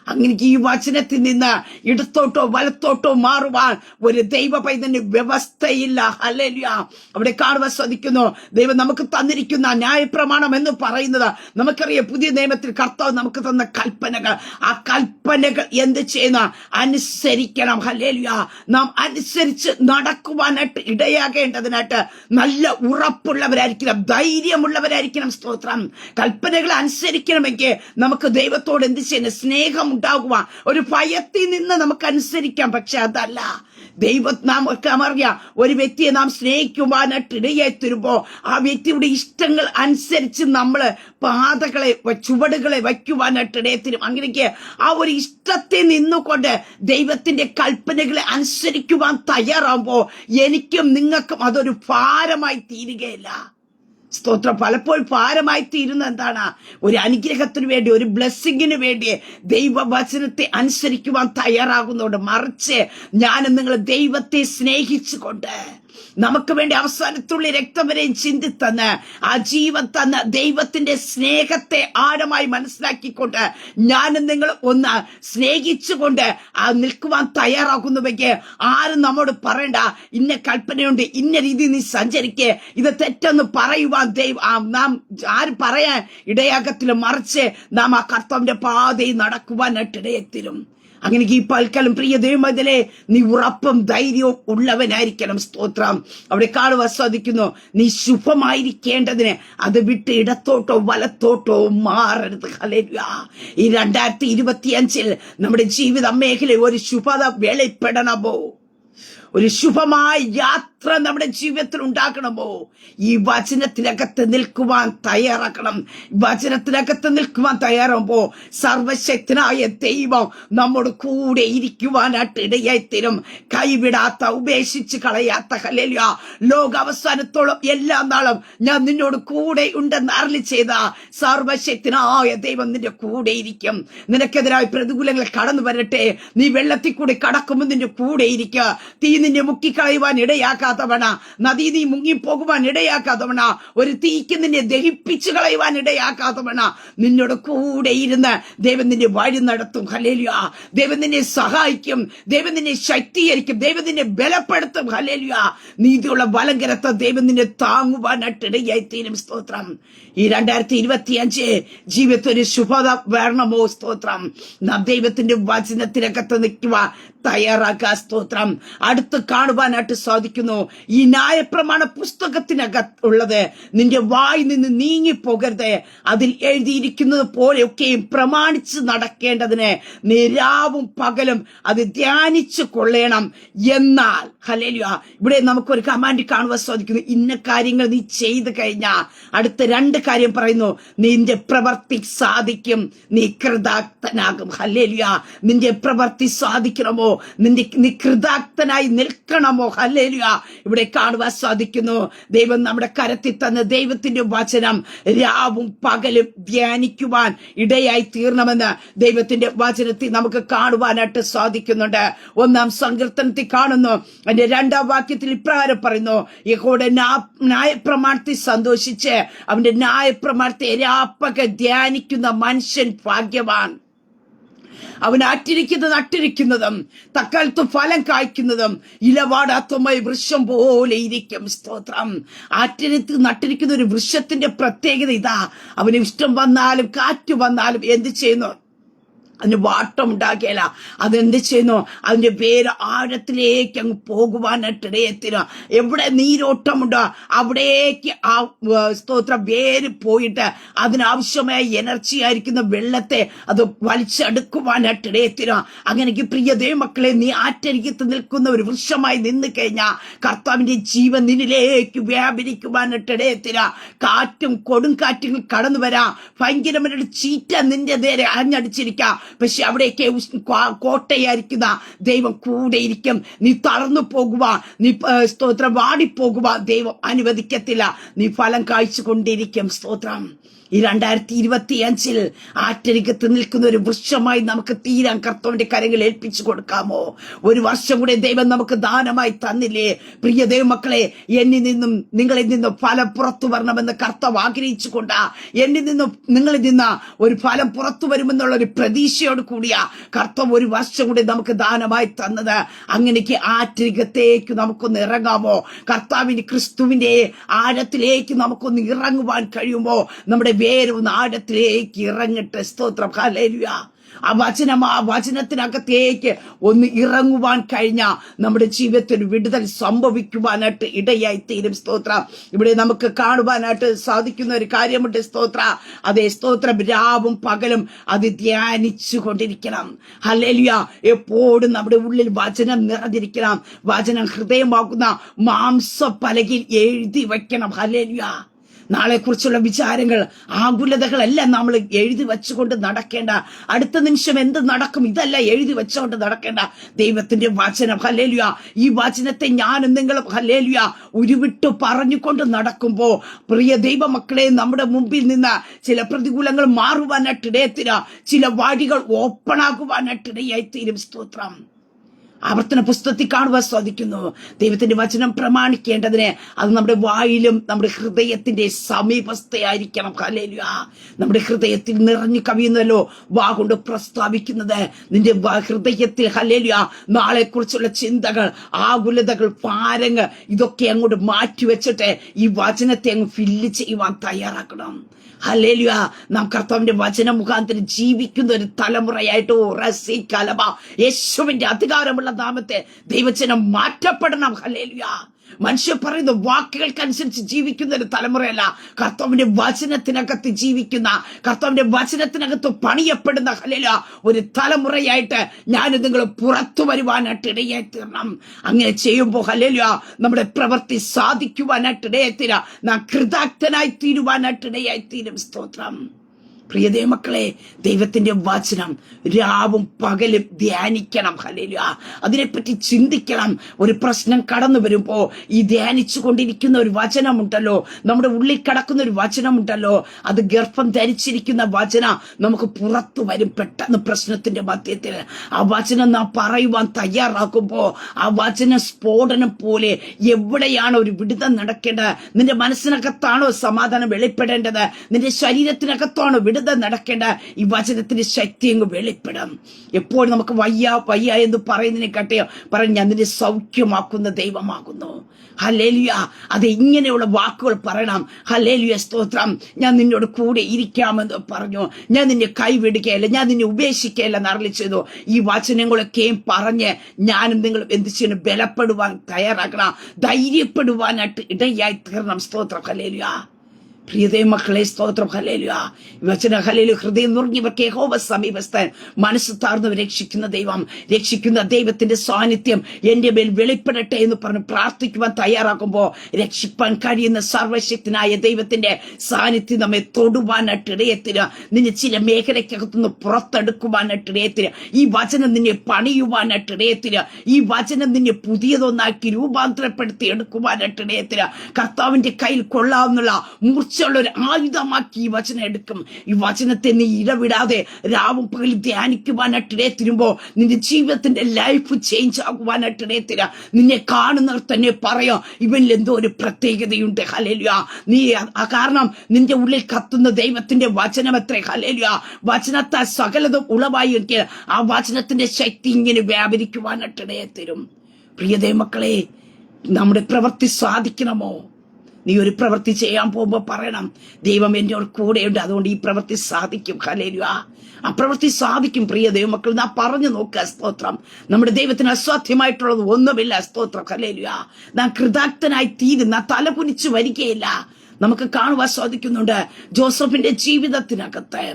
അങ്ങനെ ഈ വചനത്തിൽ നിന്ന് ഇടത്തോട്ടോ വലത്തോട്ടോ മാറുവാൻ ഒരു ദൈവ പൈതന് വ്യവസ്ഥയില്ല. ഹല്ലേലൂയ. അവിടെ കാണുവാൻ സാധിക്കുന്നു, ദൈവം നമുക്ക് തന്നിരിക്കുന്ന ന്യായപ്രമാണം എന്ന് പറയുന്നത്, നമുക്കറിയാം പുതിയ നിയമത്തിൽ കർത്താവ് നമുക്ക് തന്ന കൽപ്പനകൾ. ആ കൽപ്പനകൾ എന്ത് ചെയ്യുന്ന അനുസരിക്കണം. ഹല്ലേലൂയ. നാം അനുസരിച്ച് നടക്കുവാനായിട്ട് ഇടയാകേണ്ടതിനായിട്ട് നല്ല ഉറപ്പുള്ളവരായിരിക്കണം, ധൈര്യമുള്ളവരായിരിക്കണം. സ്തോത്രം. കൽപ്പനകൾ അനുസരിക്കണമെങ്കിൽ നമുക്ക് ദൈവത്തോട് എന്ത് ചെയ്യണം? സ്നേഹം ഉണ്ടാകുവാൻ, ഒരു ഭയത്തിൽ നിന്ന് നമുക്ക് അനുസരിക്കാം. പക്ഷെ അതല്ല നമുക്ക് അറിയാം, ഒരു വ്യക്തിയെ നാം സ്നേഹിക്കുവാനായിട്ട് ഇടയായി തരുമ്പോ ആ വ്യക്തിയുടെ ഇഷ്ടങ്ങൾ അനുസരിച്ച് നമ്മള് പാതകളെ ചുവടുകളെ വയ്ക്കുവാനായിട്ട് ഇടയത്തരും. അങ്ങനെയൊക്കെ ആ ഒരു ഇഷ്ടത്തിൽ നിന്നുകൊണ്ട് ദൈവത്തിന്റെ കൽപ്പനകളെ അനുസരിക്കുവാൻ തയ്യാറാകുമ്പോ എനിക്കും നിങ്ങൾക്കും അതൊരു ഭാരമായി തീരുകയില്ല. സ്തോത്രം. പലപ്പോഴും ഭാരമായി തീരുന്ന എന്താണ്? ഒരു അനുഗ്രഹത്തിന് വേണ്ടി, ഒരു ബ്ലെസ്സിങ്ങിന് വേണ്ടി ദൈവവചനത്തെ അനുസരിക്കുവാൻ തയ്യാറാകുന്നതുകൊണ്ട്, മറിച്ച് ഞാനും നിങ്ങൾ ദൈവത്തെ സ്നേഹിച്ചുകൊണ്ട് നമുക്ക് വേണ്ടി അവസാനത്തുള്ള രക്തം വരെയും ചിന്തിത്തന്ന് ആ ജീവൻ തന്ന ദൈവത്തിന്റെ സ്നേഹത്തെ ആഴമായി മനസ്സിലാക്കിക്കൊണ്ട് ഞാനും നിങ്ങൾ ഒന്ന് സ്നേഹിച്ചുകൊണ്ട് ആ നിൽക്കുവാൻ തയ്യാറാകുന്നുവെങ്കിൽ ആരും നമ്മോട് പറയണ്ട, ഇന്ന കൽപ്പനയുണ്ട്, ഇന്ന രീതി നീ സഞ്ചരിക്കേ, ഇത് തെറ്റെന്ന് പറയുവാൻ നാം ആരും പറയാൻ ഇടയാകത്തില്ല. മറിച്ച് നാം ആ കർത്താവിന്റെ പാതയിൽ നടക്കുവാനായിട്ട് ഇടയെത്തിരും. അങ്ങനെ ഈ പൽക്കാലം പ്രിയ ദൈവമതിലെ നീ ഉറപ്പും ധൈര്യവും ഉള്ളവനായിരിക്കണം. സ്തോത്രം. അവിടെ കാണുവാൻ സാധിക്കുന്നു, നീ ശുഭമായിരിക്കേണ്ടതിന് അത് വിട്ട് ഇടത്തോട്ടോ വലത്തോട്ടോ മാറരുത്. ഹല്ലേലൂയ. ഈ 2025 നമ്മുടെ ജീവിത മേഖല ഒരു ശുഭത വെളിപ്പെടണമോ? ഒരു ശുഭമായ യാത്ര നമ്മുടെ ജീവിതത്തിൽ ഉണ്ടാക്കണമോ? ഈ വചനത്തിനകത്ത് നിൽക്കുവാൻ തയ്യാറാക്കണം. വചനത്തിനകത്ത് നിൽക്കുവാൻ തയ്യാറാകുമ്പോ സർവശക്തനായ ദൈവം നമ്മോട് കൂടെ ഇരിക്കുവാനായിട്ട് ഇടയായിത്തീരും. കൈവിടാത്ത, ഉപേക്ഷിച്ച് കളയാത്ത, ഹല്ലേലൂയ, ലോകാവസാനത്തോളം എല്ലാ നാളും ഞാൻ നിന്നോട് കൂടെ ഉണ്ടെന്ന് അരുളി ചെയ്ത സർവശക്തനായ ദൈവം നിന്റെ കൂടെ ഇരിക്കും. നിനക്കെതിരായ പ്രതികൂലങ്ങൾ കടന്നു വരട്ടെ, നീ വെള്ളത്തിൽ കൂടി കടക്കുമ്പോൾ നിന്റെ കൂടെ ഇരിക്കുക. തീ നിന്നെ മുക്കിക്കളയുവാൻ ഇടയാക്കാത്തവണ, നദി നീ മുങ്ങിപ്പോകുവാൻ ഇടയാക്കാത്തവണ, ഒരു തീക്ക് നിന്നെ ദഹിപ്പിച്ചു കളയുവാൻ ഇടയാക്കാത്തവണ നിന്നോട് കൂടെ ഇരുന്ന് ദൈവം നിന്നെ വഴി നടത്തും. ഹല്ലേലൂയ. ദൈവം നിന്നെ സഹായിക്കും, ദൈവം നിന്നെ ശക്തീകരിക്കും, ദൈവം നിന്നെ ബലപ്പെടുത്തും. ഹല്ലേലൂയ. നീതിയുള്ള വലങ്കരത്തെ ദൈവം നിന്നെ താങ്ങുവാനായിട്ട് ഇടയായി തീരും. സ്തോത്രം. ഈ 2025 ജീവിതത്തിൽ ഒരു ശുഭത വരണമോ? സ്തോത്രം. നാം ദൈവത്തിന്റെ വചനത്തിനകത്ത് നിൽക്കുവാൻ തയ്യാറാക്കുക. സ്തോത്രം. അടുത്ത് കാണുവാനായിട്ട് സാധിക്കുന്നു, ഈ ന്യായപ്രമാണ പുസ്തകത്തിനകത്തുള്ളത് നിന്റെ വായിൽ നിന്ന് നീങ്ങിപ്പോകരുത്. അതിൽ എഴുതിയിരിക്കുന്നത് പോലെയൊക്കെയും പ്രമാണിച്ച് നടക്കേണ്ടതിന് നീ രാവും പകലും അത് ധ്യാനിച്ചു കൊള്ളണം. എന്നാൽ ഹല്ലേലൂയ, ഇവിടെ നമുക്കൊരു കമാൻഡ് കാണുവാൻ സാധിക്കുന്നു, ഇന്ന കാര്യങ്ങൾ നീ ചെയ്തു കഴിഞ്ഞാൽ അടുത്ത 2 കാര്യം പറയുന്നു, നിന്റെ പ്രവൃത്തി സാധിക്കും, നീ കൃതാർത്ഥനാകും. ഹല്ലേലൂയ. നിന്റെ പ്രവൃത്തി സാധിക്കണമോ? നീ കൃതാർത്ഥനായി നിൽക്കണമോ? ഹല്ലേലൂയ. ഇവിടെ കാണുവാൻ സാധിക്കുന്നു, ദൈവം നമ്മുടെ കരത്തിൽ തന്ന ദൈവത്തിന്റെ വചനം രാവും പകലും ധ്യാനിക്കുവാൻ ഇടയായി തീർണമെന്ന് ദൈവത്തിന്റെ വചനത്തിൽ നമുക്ക് കാണുവാനായിട്ട് സാധിക്കുന്നുണ്ട്. 1-ാം സങ്കീർത്തനത്തിൽ കാണുന്നു, അതിന്റെ 2-ാം വാക്യത്തിൽ ഇപ്രകാരം പറയുന്നു, യഹോവയുടെ ന്യായപ്രമാണത്തിൽ സന്തോഷിച്ച് അവന്റെ ന്യായപ്രമാണത്തെ രാപ്പകൽ ധ്യാനിക്കുന്ന മനുഷ്യൻ ഭാഗ്യവാൻ. അവൻ നട്ടിരിക്കുന്നതും തക്കാലത്ത് ഫലം കായ്ക്കുന്നതും ഇലവാടാത്തമായ വൃക്ഷം പോലെ ഇരിക്കും. സ്തോത്രം. നട്ടിരിക്കുന്ന ഒരു വൃക്ഷത്തിന്റെ പ്രത്യേകത ഇതാ, അവന് ഇഷ്ടം വന്നാലും കാറ്റ് വന്നാലും എന്ത് ചെയ്യുന്നു? അതിന് വാട്ടം ഉണ്ടാക്കിയല്ല. അതെന്ത് ചെയ്യുന്നു? അതിന്റെ വേര് ആഴത്തിലേക്ക് അങ്ങ് പോകുവാനായിട്ട് ഇടയെത്തിന. എവിടെ നീരോട്ടമുണ്ടോ അവിടേക്ക് ആ സ്തോത്രം വേര് പോയിട്ട് അതിനാവശ്യമായ എനർജി ആയിരിക്കുന്ന വെള്ളത്തെ അത് വലിച്ചെടുക്കുവാനായിട്ട് ഇടയെത്തിന. അങ്ങനെക്ക് പ്രിയ ദൈവമക്കളെ, നീ ആറ്റരികത്ത് നിൽക്കുന്ന ഒരു വൃക്ഷമായി നിന്ന് കഴിഞ്ഞാൽ കർത്താവിന്റെ ജീവൻ നിന്നിലേക്ക് വ്യാപരിക്കുവാനായിട്ട് ഇടയെത്തിന. കാറ്റും കൊടുങ്കാറ്റുകൾ കടന്നു വരാം, ഭയങ്കരമായ ചീറ്റ നിന്റെ നേരെ അഞ്ഞടിച്ചിരിക്കാം. പക്ഷെ അവിടേക്ക് കോട്ടയായിരിക്കുന്ന ദൈവം കൂടെ ഇരിക്കും. നീ തളർന്നു പോകുക, നീ സ്തോത്രം വാടിപ്പോകുക ദൈവം അനുവദിക്കത്തില്ല. നീ ഫലം കാഴ്ചകൊണ്ടിരിക്കും. സ്തോത്രം. ഈ 2025 ആറ്റരികത്ത് നിൽക്കുന്ന ഒരു വൃക്ഷമായി നമുക്ക് തീരാൻ കർത്താവിന്റെ കരങ്ങൾ ഏൽപ്പിച്ചു കൊടുക്കാമോ? ഒരു വർഷം കൂടെ ദൈവം നമുക്ക് ദാനമായി തന്നില്ലേ? പ്രിയ ദൈവമക്കളെ, എന്നിൽ നിന്നും നിങ്ങളിൽ നിന്നും ഫലം പുറത്തു വരണമെന്ന് കർത്താവ് ആഗ്രഹിച്ചുകൊണ്ടാ എന്നിൽ നിന്നും നിങ്ങളിൽ നിന്ന് ഒരു ഫലം പുറത്തു വരുമെന്നുള്ള ഒരു പ്രതീക്ഷയോട് കൂടിയാ കർത്താവ് ഒരു വർഷം കൂടെ നമുക്ക് ദാനമായി തന്നത്. അങ്ങനെക്ക് ആറ്റരികത്തേക്ക് നമുക്കൊന്ന് ഇറങ്ങാമോ? കർത്താവിന്റെ ക്രിസ്തുവിന്റെ ആഴത്തിലേക്ക് നമുക്കൊന്ന് ഇറങ്ങുവാൻ കഴിയുമോ? നമ്മുടെ വേരൊന്ന് ആഴത്തിലേക്ക് ഇറങ്ങട്ടെ. സ്തോത്രം. ഹല്ലേലൂയ. ആ വചനത്തിനകത്തേക്ക് ഒന്ന് ഇറങ്ങുവാൻ കഴിഞ്ഞാൽ നമ്മുടെ ജീവിതത്തിൽ വിടുതൽ സംഭവിക്കുവാനായിട്ട് ഇടയായി തീരും. സ്തോത്രം. ഇവിടെ നമുക്ക് കാണുവാനായിട്ട് സാധിക്കുന്ന ഒരു കാര്യമുണ്ട്. സ്തോത്ര. അതേ സ്തോത്രം. രാവും പകലും അത് ധ്യാനിച്ചു കൊണ്ടിരിക്കണം. ഹല്ലേലൂയ. എപ്പോഴും നമ്മുടെ ഉള്ളിൽ വചനം നിറഞ്ഞിരിക്കണം. വചനം ഹൃദയമാകുന്ന മാംസപ്പലകയിൽ എഴുതി വയ്ക്കണം. ഹല്ലേലൂയ. നാളെ കുറിച്ചുള്ള വിചാരങ്ങൾ, ആകുലതകളെല്ലാം നമ്മൾ എഴുതി വെച്ചുകൊണ്ട് നടക്കേണ്ട. അടുത്ത നിമിഷം എന്ത് നടക്കും ഇതല്ല എഴുതി വെച്ചുകൊണ്ട് നടക്കേണ്ട. ദൈവത്തിന്റെ വചനം. ഹല്ലേലൂയ. ഈ വചനത്തെ ഞാനും നിങ്ങളും ഹല്ലേലൂയ ഉരുവിട്ടു പറഞ്ഞുകൊണ്ട് നടക്കുമ്പോ പ്രിയ ദൈവമക്കളെ, നമ്മുടെ മുമ്പിൽ നിന്ന് ചില പ്രതികൂലങ്ങൾ മാറുവാനായിട്ട് ഇടയത്തില്ല, ചില വഴികൾ ഓപ്പൺ ആകുവാനായിട്ട് ഇടയായി തീരും. സ്തോത്രം. ആവർത്തന പുസ്തകത്തിൽ കാണുവാൻ സാധിക്കുന്നു. ദൈവത്തിന്റെ വചനം പ്രമാണിക്കേണ്ടതിന് അത് നമ്മുടെ വായിലും നമ്മുടെ ഹൃദയത്തിന്റെ സമീപസ്ഥയായിരിക്കണം. ഹല്ലേലൂയ. നമ്മുടെ ഹൃദയത്തിൽ നിറഞ്ഞു കവിയുന്നല്ലോ വാ കൊണ്ട് പ്രസ്താവിക്കുന്നത്. നിന്റെ ഹൃദയത്തിൽ ഹല്ലേലൂയ നാളെ കുറിച്ചുള്ള ചിന്തകൾ, ആകുലതകൾ, ഭാരങ്ങൾ ഇതൊക്കെ അങ്ങോട്ട് മാറ്റിവെച്ചിട്ട് ഈ വചനത്തെ അങ്ങ് ഫില്ല് ചെയ്യുവാൻ തയ്യാറാക്കണം. ഹല്ലേലൂയ. നാം കർത്താവിന്റെ വചന മുഖാന്തരം ജീവിക്കുന്ന ഒരു തലമുറയായിട്ട് യേശുവിന്റെ അധികാരമുള്ള നാമത്തെ ദൈവജനം മാറ്റപ്പെടണം. ഹല്ലേലൂയ. മനുഷ്യർ പറയുന്ന വാക്കുകൾക്കനുസരിച്ച് ജീവിക്കുന്ന ഒരു തലമുറയല്ല, കർത്താവിന്റെ വചനത്തിനകത്ത് ജീവിക്കുന്ന, കർത്താവിന്റെ വചനത്തിനകത്ത് പണിയപ്പെടുന്ന ഹല്ലേലൂയ ഒരു തലമുറയായിട്ട് ഞാൻ നിങ്ങൾ പുറത്തു വരുവാനായിട്ട് ഇടയായി തീരണം. അങ്ങനെ ചെയ്യുമ്പോൾ ഹല്ലേലൂയ നമ്മുടെ പ്രവൃത്തി സാധിക്കുവാനായിട്ട് ഇടയായിത്തീരാ, നാം കൃതാർത്ഥനായി തീരുവാനായിട്ട് ഇടയായി തീരും. സ്തോത്രം. പ്രിയതേ മക്കളെ, ദൈവത്തിന്റെ വചനം രാവും പകലും ധ്യാനിക്കണം. ഹല്ലേലൂയ. അതിനെപ്പറ്റി ചിന്തിക്കണം. ഒരു പ്രശ്നം കടന്നു വരുമ്പോ ഈ ധ്യാനിച്ചു കൊണ്ടിരിക്കുന്ന ഒരു വചനമുണ്ടല്ലോ, നമ്മുടെ ഉള്ളിൽ കിടക്കുന്ന ഒരു വചനമുണ്ടല്ലോ, അത് ഗർഭം ധരിച്ചിരിക്കുന്ന വചനം നമുക്ക് പുറത്തു വരും പെട്ടെന്ന് പ്രശ്നത്തിന്റെ മധ്യത്തിൽ. ആ വചനം നാം പറയുവാൻ തയ്യാറാക്കുമ്പോ ആ വചന സ്ഫോടനം പോലെ എവിടെയാണോ ഒരു വിടുതൽ നടക്കേണ്ടത്, നിന്റെ മനസ്സിനകത്താണോ സമാധാനം വെളിപ്പെടേണ്ടത്, നിന്റെ ശരീരത്തിനകത്താണോ വിടുതൽ നടക്കേണ്ട, ഈ വചനത്തിന്റെ ശക്തി അങ്ങ് വെളിപ്പെടും. എപ്പോഴും നമുക്ക് വയ്യ എന്ന് പറയുന്നതിനെക്കാട്ടിയോ പറഞ്ഞു ഞാൻ നിന്നെ സൗഖ്യമാക്കുന്ന ദൈവമാകുന്നു. ഹല്ലേലൂയ. അത് ഇങ്ങനെയുള്ള വാക്കുകൾ പറയണം. ഹല്ലേലൂയ. സ്തോത്രം. ഞാൻ നിന്നോട് കൂടെ ഇരിക്കാമെന്ന് പറഞ്ഞു, ഞാൻ നിന്നെ കൈവിടുകയല്ല, ഞാൻ നിന്നെ ഉപേക്ഷിക്കുകയല്ല എന്നരുളി ചെയ്തു. ഈ വചനങ്ങളൊക്കെയും പറഞ്ഞ് ഞാനും നിങ്ങളും എന്ത് ചെയ്യണം? ബലപ്പെടുവാൻ തയ്യാറാക്കണം, ധൈര്യപ്പെടുവാനായിട്ട് ഇടയായി തീരണം. സ്തോത്രം. ഹല്ലേലൂയ. പ്രിയതേ മക്കളെ, സ്തോത്രം. ഹല്ലേലൂയ. വചന ഹല്ലേലൂയ. ഹൃദയം നുറുങ്ങിയവർക്ക് യഹോവ സമീപസ്ഥൻ, മനസ്സ് താഴ്ന്നവർ രക്ഷിക്കുന്ന ദൈവം, രക്ഷിക്കുന്ന ദൈവത്തിന്റെ സാന്നിധ്യം എന്റെ മേൽ വെളിപ്പെടട്ടെ എന്ന് പറഞ്ഞ് പ്രാർത്ഥിക്കുവാൻ തയ്യാറാക്കുമ്പോൾ രക്ഷിപ്പാൻ കഴിയുന്ന സർവശക്തനായ ദൈവത്തിന്റെ സാന്നിധ്യം നമ്മെ തൊടുവാനായിട്ട് ഇടയത്തിന്, നിന്നെ ചില മേഖലയ്ക്കകത്തുനിന്ന് പുറത്തെടുക്കുവാനായിട്ട് ഇടയത്തിന്, ഈ വചനം നിന്നെ പണിയുവാനായിട്ട് ഇടയത്തിന്, ഈ വചനം നിന്നെ പുതിയതൊന്നാക്കി രൂപാന്തരപ്പെടുത്തി എടുക്കുവാനായിട്ട് ഇടയത്തിന്, കർത്താവിന്റെ കയ്യിൽ കൊള്ളാവുന്ന മൂർച്ചയുള്ള ഒരു ആയുധമാക്കി ഈ വചനം എടുക്കും. ഈ വചനത്തെ നീ ഇടവിടാതെ രാവും പകലും ധ്യാനിക്കുവാനായിട്ട് ഇടയത്തിരുമ്പോ നിന്റെ ജീവിതത്തിന്റെ ലൈഫ് ചേഞ്ച് ആകുവാനായിട്ട് ഇടയത്തിര. നിന്നെ കാണുന്നവർ തന്നെ പറയാം ഇവനിൽ എന്തോ ഒരു പ്രത്യേകതയുണ്ട്. ഹല്ലേലൂയ. നീ കാരണം നിന്റെ ഉള്ളിൽ കത്തുന്ന ദൈവത്തിന്റെ വചനം എത്ര. ഹല്ലേലൂയ. വചനത്താൽ സകലതും ഉളവായെങ്കിൽ ആ വചനത്തിന്റെ ശക്തി ഇങ്ങനെ വ്യാപരിക്കുവാനായിട്ട് ഇടയത്തിരും. പ്രിയതേ മക്കളെ, നമ്മുടെ പ്രവൃത്തി സാധിക്കണമോ? നീ ഒരു പ്രവൃത്തി ചെയ്യാൻ പോകുമ്പോ പറയണം, ദൈവം എന്നോട് കൂടെയുണ്ട്, അതുകൊണ്ട് ഈ പ്രവൃത്തി സാധിക്കും. ഹല്ലേലൂയ. ആ പ്രവൃത്തി സാധിക്കും. പ്രിയ ദൈവമക്കൾ, നാം പറഞ്ഞു നോക്കുക. സ്തോത്രം. നമ്മുടെ ദൈവത്തിന് അസാധ്യമായിട്ടുള്ളത് ഒന്നുമില്ല. സ്തോത്രം. ഹല്ലേലൂയ. നാം കൃതാർത്ഥനായി തീരുന്ന തല കുനിച്ചു വരികയില്ല. നമുക്ക് കാണുവാൻ സാധിക്കുന്നുണ്ട് ജോസഫിന്റെ ജീവിതത്തിനകത്ത്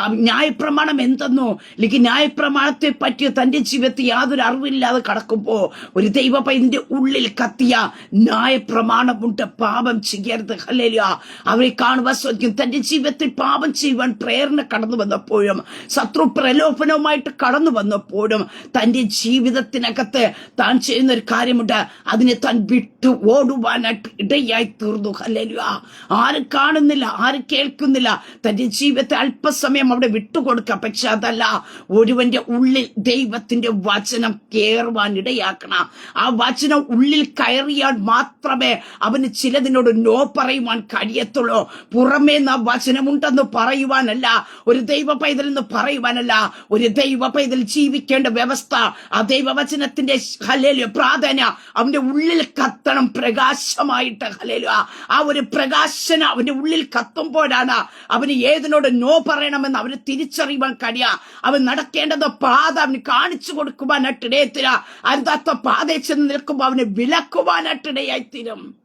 ന്യായപ്രമാണം എന്തെന്നോ അല്ലെങ്കിൽ ന്യായപ്രമാണത്തെ പറ്റിയ തന്റെ ജീവിതത്തിൽ യാതൊരു അറിവില്ലാതെ കടക്കുമ്പോ ഒരു ദൈവ പൈതന്റെ ഉള്ളിൽ കത്തിയ ന്യായപ്രമാണമുണ്ട്. പാപം ചെയ്യരുത്. ഹല്ലേലൂയ. അവരെ കാണുവാൻ സാധിക്കും. തന്റെ ജീവിതത്തിൽ പാപം ചെയ്യുവാൻ പ്രേരണ കടന്നു വന്നപ്പോഴും ശത്രു പ്രലോഭനവുമായിട്ട് കടന്നു വന്നപ്പോഴും തന്റെ ജീവിതത്തിനകത്ത് താൻ ചെയ്യുന്ന ഒരു കാര്യമുണ്ട്. അതിനെ താൻ വിട്ടു ഓടുവാനായിട്ട് ഇടയായി തീർന്നു. ഹല്ലേലൂയ. ആരും കാണുന്നില്ല, ആരും കേൾക്കുന്നില്ല. തന്റെ ജീവിതത്തെ അല്പസമയം അവിടെ വിട്ടുകൊടുക്കുക. പക്ഷെ അതല്ല, ഒരുവന്റെ ഉള്ളിൽ ദൈവത്തിന്റെ വചനം കയറുവാൻ ഇടയാക്കണം. ആ വചനം ഉള്ളിൽ കയറിയാൽ മാത്രമേ അവന് ചിലതിനോട് നോ പറയുവാൻ കഴിയത്തുള്ളൂ. പുറമേ ആ വചനമുണ്ടെന്ന് പറയുവാനല്ല, ഒരു ദൈവ പൈതൽ എന്ന് പറയുവാനല്ല. ഒരു ദൈവ പൈതൽ ജീവിക്കേണ്ട വ്യവസ്ഥ, ആ ദൈവവചനത്തിന്റെ ഹല്ലേലൂയ പ്രാധാന്യം അവന്റെ ഉള്ളിൽ കത്തണം പ്രകാശമായിട്ട്. ഹല്ലേലൂയ. ആ ഒരു പ്രകാശന അവന്റെ ഉള്ളിൽ കത്തുമ്പോഴാണ് അവന് ഏതിനോട് നോ പറയണമെന്ന് അവന് തിരിച്ചറിയുവാൻ കഴിയുക. അവൻ നടക്കേണ്ടത് പാത അവന് കാണിച്ചു കൊടുക്കുവാനായിട്ടിടയത്തില്ല. അരുതാത്ത പാതയിൽ ചെന്ന് നിൽക്കുമ്പോൾ അവന് വിലക്കുവാനായിട്ടിടയായിത്തീരും.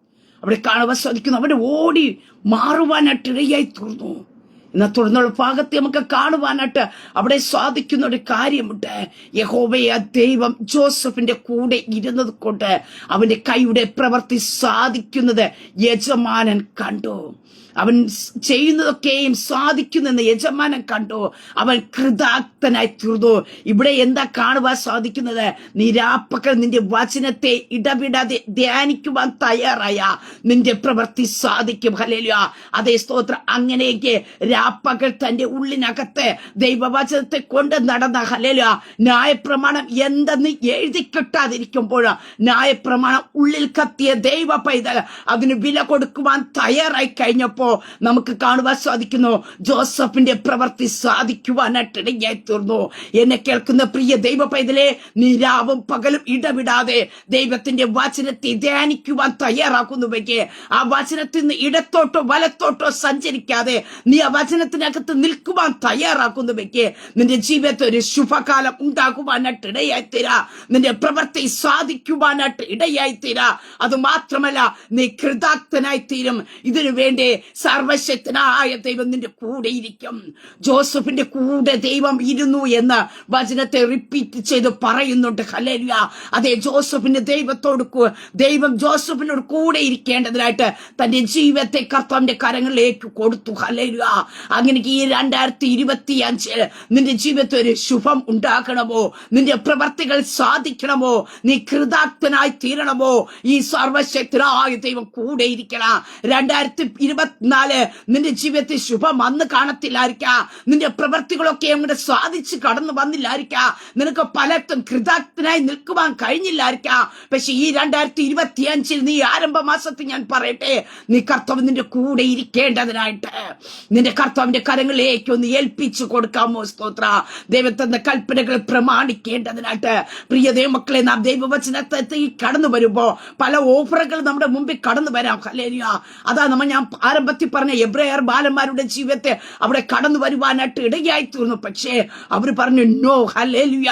അവിടെ കാണുവാൻ സാധിക്കുന്നു, അവന് ഓടി മാറുവാനായിട്ടിടയായി തീർന്നു. എന്നാൽ തുടർന്നുള്ള ഭാഗത്ത് നമുക്ക് കാണുവാനായിട്ട് അവിടെ സാധിക്കുന്ന ഒരു കാര്യമുണ്ട്. യഹോവയെ ദൈവം ജോസഫിന്റെ കൂടെ ഇരുന്നത് കൊണ്ട് അവന്റെ കൈയുടെ പ്രവൃത്തി സാധിക്കുന്നത് യജമാനൻ കണ്ടു. അവൻ ചെയ്യുന്നതൊക്കെയും സാധിക്കുന്നെന്ന് യജമാനൻ കണ്ടു. അവൻ കൃതാർത്ഥനായി തീർന്നു. ഇവിടെ എന്താ കാണുവാൻ സാധിക്കുന്നത്? നീ രാപ്പകൽ നിന്റെ വചനത്തെ ഇടവിടാതെ ധ്യാനിക്കുവാൻ തയ്യാറായ നിന്റെ പ്രവൃത്തി സാധിക്കും. ഹല്ലേലൂയ. അതേ സ്തോത്രം. അങ്ങനെയൊക്കെ രാപ്പകൽ തന്റെ ഉള്ളിനകത്ത് ദൈവവചനത്തെ കൊണ്ട് നടന്ന ഹല്ലേലൂയ ന്യായപ്രമാണം എന്തെന്ന് എഴുതി കിട്ടാതിരിക്കുമ്പോൾ ന്യായപ്രമാണം ഉള്ളിൽ കത്തിയ ദൈവ പൈതൽ അതിന് വില കൊടുക്കുവാൻ തയ്യാറായി കഴിഞ്ഞപ്പോൾ നമുക്ക് കാണുവാൻ സാധിക്കുന്നു ജോസഫിന്റെ പ്രവൃത്തി സാധിക്കുവാനായിട്ടിടയായി തീർന്നു. എന്നെ കേൾക്കുന്ന പ്രിയ ദൈവ പൈതലേ, നീ രാവും പകലും ഇടവിടാതെ ദൈവത്തിന്റെ വചനത്തെ ധ്യാനിക്കുവാൻ തയ്യാറാക്കുന്നുവെങ്കിൽ, ആ വചനത്തിൽ നിന്ന് ഇടത്തോട്ടോ വലത്തോട്ടോ സഞ്ചരിക്കാതെ നീ ആ വചനത്തിനകത്ത് നിൽക്കുവാൻ തയ്യാറാക്കുന്നുവെങ്കിൽ, നിന്റെ ജീവിതത്തിൽ ഒരു ശുഭകാലം ഉണ്ടാകുവാനായിട്ട് ഇടയായിത്തീരാ. നിന്റെ പ്രവൃത്തി സാധിക്കുവാനായിട്ട് ഇടയായിത്തീരാ. അത് മാത്രമല്ല, നീ കൃതാർത്ഥനായി തീരും. ഇതിനു വേണ്ടി സർവശക്തനായ ദൈവം നിന്റെ കൂടെ ഇരിക്കും. ജോസഫിന്റെ കൂടെ ദൈവം ഇരുന്നു എന്ന് വചനത്തെ റിപ്പീറ്റ് ചെയ്ത് പറയുന്നുണ്ട്. ഹല്ലേലൂയ. അതേ, ജോസഫിന്റെ ദൈവം ജോസഫിനോട് കൂടെ ഇരിക്കേണ്ടതിനായിട്ട് തന്റെ ജീവിതത്തെ കർത്താവിന്റെ കരങ്ങളിലേക്ക് കൊടുത്തു. ഹല്ലേലൂയ. അങ്ങനെ ഈ 2025 നിന്റെ ജീവിതത്തിൽ ഒരു ശുഭം ഉണ്ടാക്കണമോ, നിന്റെ പ്രവർത്തികൾ സാധിക്കണമോ, നീ കൃതാർത്ഥനായി തീരണമോ, ഈ സർവശക്തനായ ദൈവം കൂടെ ഇരിക്കണം. 2024 നിന്റെ ജീവിതത്തിൽ ശുഭം വന്ന് കാണത്തില്ലായിരിക്കാം. നിന്റെ പ്രവൃത്തികളൊക്കെ അങ്ങോട്ട് സാധിച്ച് കടന്നു വന്നില്ലായിരിക്കാം. നിനക്ക് പലർക്കും കൃതാർത്ഥനായി നിൽക്കുവാൻ കഴിഞ്ഞില്ലായിരിക്കാം. പക്ഷെ ഈ 2025 നീ ആരംഭ മാസത്തിൽ ഞാൻ പറയട്ടെ, നീ കർത്താവ് നിന്റെ കൂടെ ഇരിക്കേണ്ടതിനായിട്ട് നിന്റെ കർത്താവിന്റെ കരങ്ങളിലേക്ക് ഒന്ന് ഏൽപ്പിച്ചു കൊടുക്കാമോ? സ്തോത്ര. ദൈവത്തിന്റെ കൽപ്പനകൾ പ്രമാണിക്കേണ്ടതിനായിട്ട് പ്രിയ ദൈവമക്കളെ, നാം ദൈവവചനത്തിൽ കടന്നു വരുമ്പോ പല ഓഫറുകൾ നമ്മുടെ മുമ്പിൽ കടന്നു വരാം. ഹല്ലേലൂയ. അതാ ഞാൻ ആരംഭത്തിൽ പറഞ്ഞ എബ്രായർ ബാലന്മാരുടെ ജീവിതത്തെ അവിടെ കടന്നു വരുവാനായിട്ട് ഇടയായി തീർന്നു. പക്ഷേ അവർ പറഞ്ഞു നോ. ഹല്ലേലൂയ.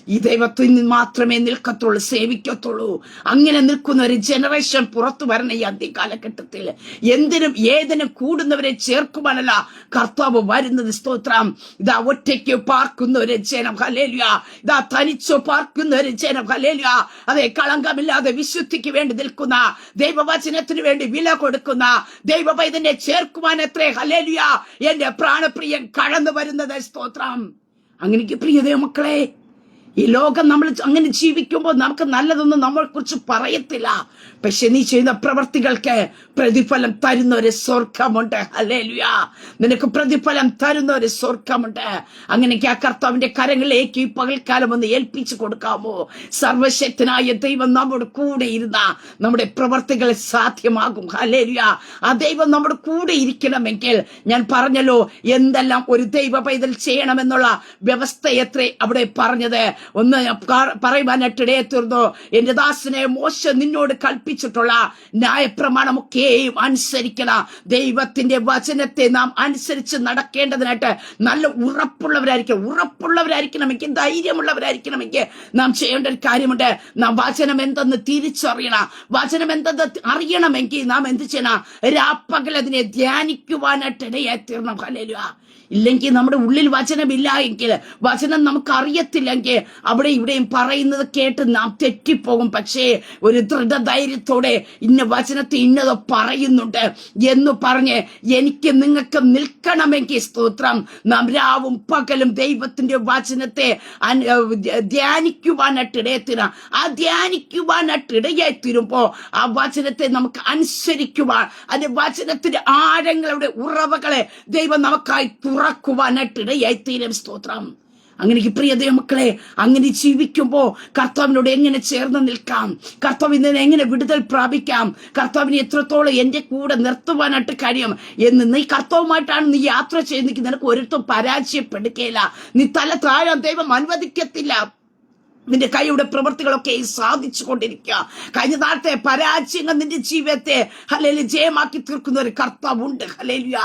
ഈ ദൈവത്തിൽ നിന്ന് മാത്രമേ നിൽക്കത്തുള്ളൂ, സേവിക്കത്തുള്ളൂ. അങ്ങനെ നിൽക്കുന്ന ഒരു ജനറേഷൻ പുറത്തു വരണ ഈ അന്ത്യകാലഘട്ടത്തിൽ എന്തിനും ഏതിനും കൂടുന്നവരെ ചേർക്കുവാനല്ല കർത്താവ് വരുന്നത്. സ്തോത്രം. ഇതാ ഒറ്റയ്ക്ക് പാർക്കുന്ന ഒരു ജനം. ഹല്ലേലൂയ. ഇതാ തനിച്ചു പാർക്കുന്ന ഒരു ജനം. ഹല്ലേലൂയ. അതെ, കളങ്കമില്ലാതെ വിശുദ്ധിക്ക് വേണ്ടി നിൽക്കുന്ന, ദൈവവചനത്തിന് വേണ്ടി വില കൊടുക്കുന്ന ദൈവ പൈതനെ ചേർക്കുവാൻ എത്രേ ഹല്ലേലൂയ എന്റെ പ്രാണപ്രിയൻ കടന്നു വരുന്നത്. സ്തോത്രം. അങ്ങനെ പ്രിയ ദൈവമക്കളെ, ഈ ലോകം നമ്മൾ അങ്ങനെ ജീവിക്കുമ്പോൾ നമുക്ക് നല്ലതൊന്നും നമ്മളെ കുറിച്ച് പറയത്തില്ല. പക്ഷെ നീ ചെയ്യുന്ന പ്രവർത്തികൾക്ക് പ്രതിഫലം തരുന്ന ഒരു സ്വർഗമുണ്ട്. ഹല്ലേലൂയ. നിനക്ക് പ്രതിഫലം തരുന്ന ഒരു സ്വർഗമുണ്ട്. അങ്ങനെയൊക്കെ ആ കർത്താവിന്റെ കരങ്ങളിലേക്ക് ഈ പകൽക്കാലം ഒന്ന് ഏൽപ്പിച്ചു കൊടുക്കാമോ? സർവശക്തനായ ദൈവം നമ്മുടെ കൂടെ ഇരുന്ന നമ്മുടെ പ്രവർത്തികൾ സാധ്യമാകും. ഹല്ലേലൂയ. ആ ദൈവം നമ്മുടെ കൂടെ ഇരിക്കണമെങ്കിൽ ഞാൻ പറഞ്ഞല്ലോ എന്തെല്ലാം ഒരു ദൈവ പൈതൽ ചെയ്യണമെന്നുള്ള വ്യവസ്ഥയത്രേ അവിടെ പറഞ്ഞത്. ഒന്ന് പറയുവാനായിട്ട് ഇടയെ തീർന്നു. എന്റെ ദാസനെ മോശ നിന്നോട് കൽപ്പിച്ചിട്ടുള്ള ന്യായപ്രമാണമൊക്കെയും അനുസരിക്കണം. ദൈവത്തിന്റെ വചനത്തെ നാം അനുസരിച്ച് നടക്കേണ്ടതിനായിട്ട് നല്ല ഉറപ്പുള്ളവരായിരിക്കണമെങ്കിൽ, ധൈര്യമുള്ളവരായിരിക്കണമെങ്കിൽ നാം ചെയ്യേണ്ട ഒരു കാര്യമുണ്ട്. നാം വചനം എന്തെന്ന് തിരിച്ചറിയണം. വചനം എന്തെന്ന് അറിയണമെങ്കിൽ നാം എന്ത് ചെയ്യണം? രാപ്പകൽ അതിനെ ധ്യാനിക്കുവാനായിട്ട് ഇടയായി തീർണം. ഹല്ലേലൂയ. ഇല്ലെങ്കിൽ നമ്മുടെ ഉള്ളിൽ വചനമില്ല എങ്കിൽ, വചനം നമുക്ക് അറിയത്തില്ലെങ്കിൽ അവിടെ ഇവിടെയും പറയുന്നത് കേട്ട് നാം തെറ്റിപ്പോകും. പക്ഷേ ഒരു ദൃഢധൈര്യത്തോടെ ഇന്ന വചനത്തെ ഇന്നത് പറയുന്നുണ്ട് എന്ന് പറഞ്ഞ് എനിക്ക് നിങ്ങൾക്ക് നിൽക്കണമെങ്കിൽ, സ്തോത്രം, നാം രാവും പകലും ദൈവത്തിന്റെ വചനത്തെ ധ്യാനിക്കുവാനായിട്ട് ഇടയത്തിന. ആ ധ്യാനിക്കുവാനായിട്ട് ഇടയായി തീരുമ്പോ ആ വചനത്തെ നമുക്ക് അനുസരിക്കുവാൻ, അതിന്റെ വചനത്തിന്റെ ആഴങ്ങളുടെ ഉറവകളെ ദൈവം നമുക്കായി തുറക്കുവാനായിട്ട് ഇടയായി തീരും. സ്തോത്രം. അങ്ങനെ പ്രിയ ദൈവമക്കളെ, അങ്ങനെ ജീവിക്കുമ്പോ കർത്താവിനോട് എങ്ങനെ ചേർന്ന് നിൽക്കാം, കർത്താവിൽ നിന്ന് എങ്ങനെ വിടുതൽ പ്രാപിക്കാം, കർത്താവിനെ എത്രത്തോളം എന്റെ കൂടെ നിർത്തുവാനായിട്ട് കഴിയും എന്ന് നീ കർത്താവുമായിട്ടാണ് നീ യാത്ര ചെയ്യുന്നെങ്കിൽ നിനക്ക് ഒരിടത്തും പരാജയപ്പെടുകയില്ല. നീ തല താഴാൻ ദൈവം അനുവദിക്കത്തില്ല. നിന്റെ കൈയുടെ പ്രവൃത്തികളൊക്കെ സാധിച്ചു കൊണ്ടിരിക്കുക. കഴിഞ്ഞ നാളത്തെ പരാജയങ്ങൾ നിന്റെ ജീവിതത്തെ ഹല്ലേലൂയ ജയമാക്കി തീർക്കുന്ന ഒരു കർത്താവുണ്ട്. ഹല്ലേലൂയ.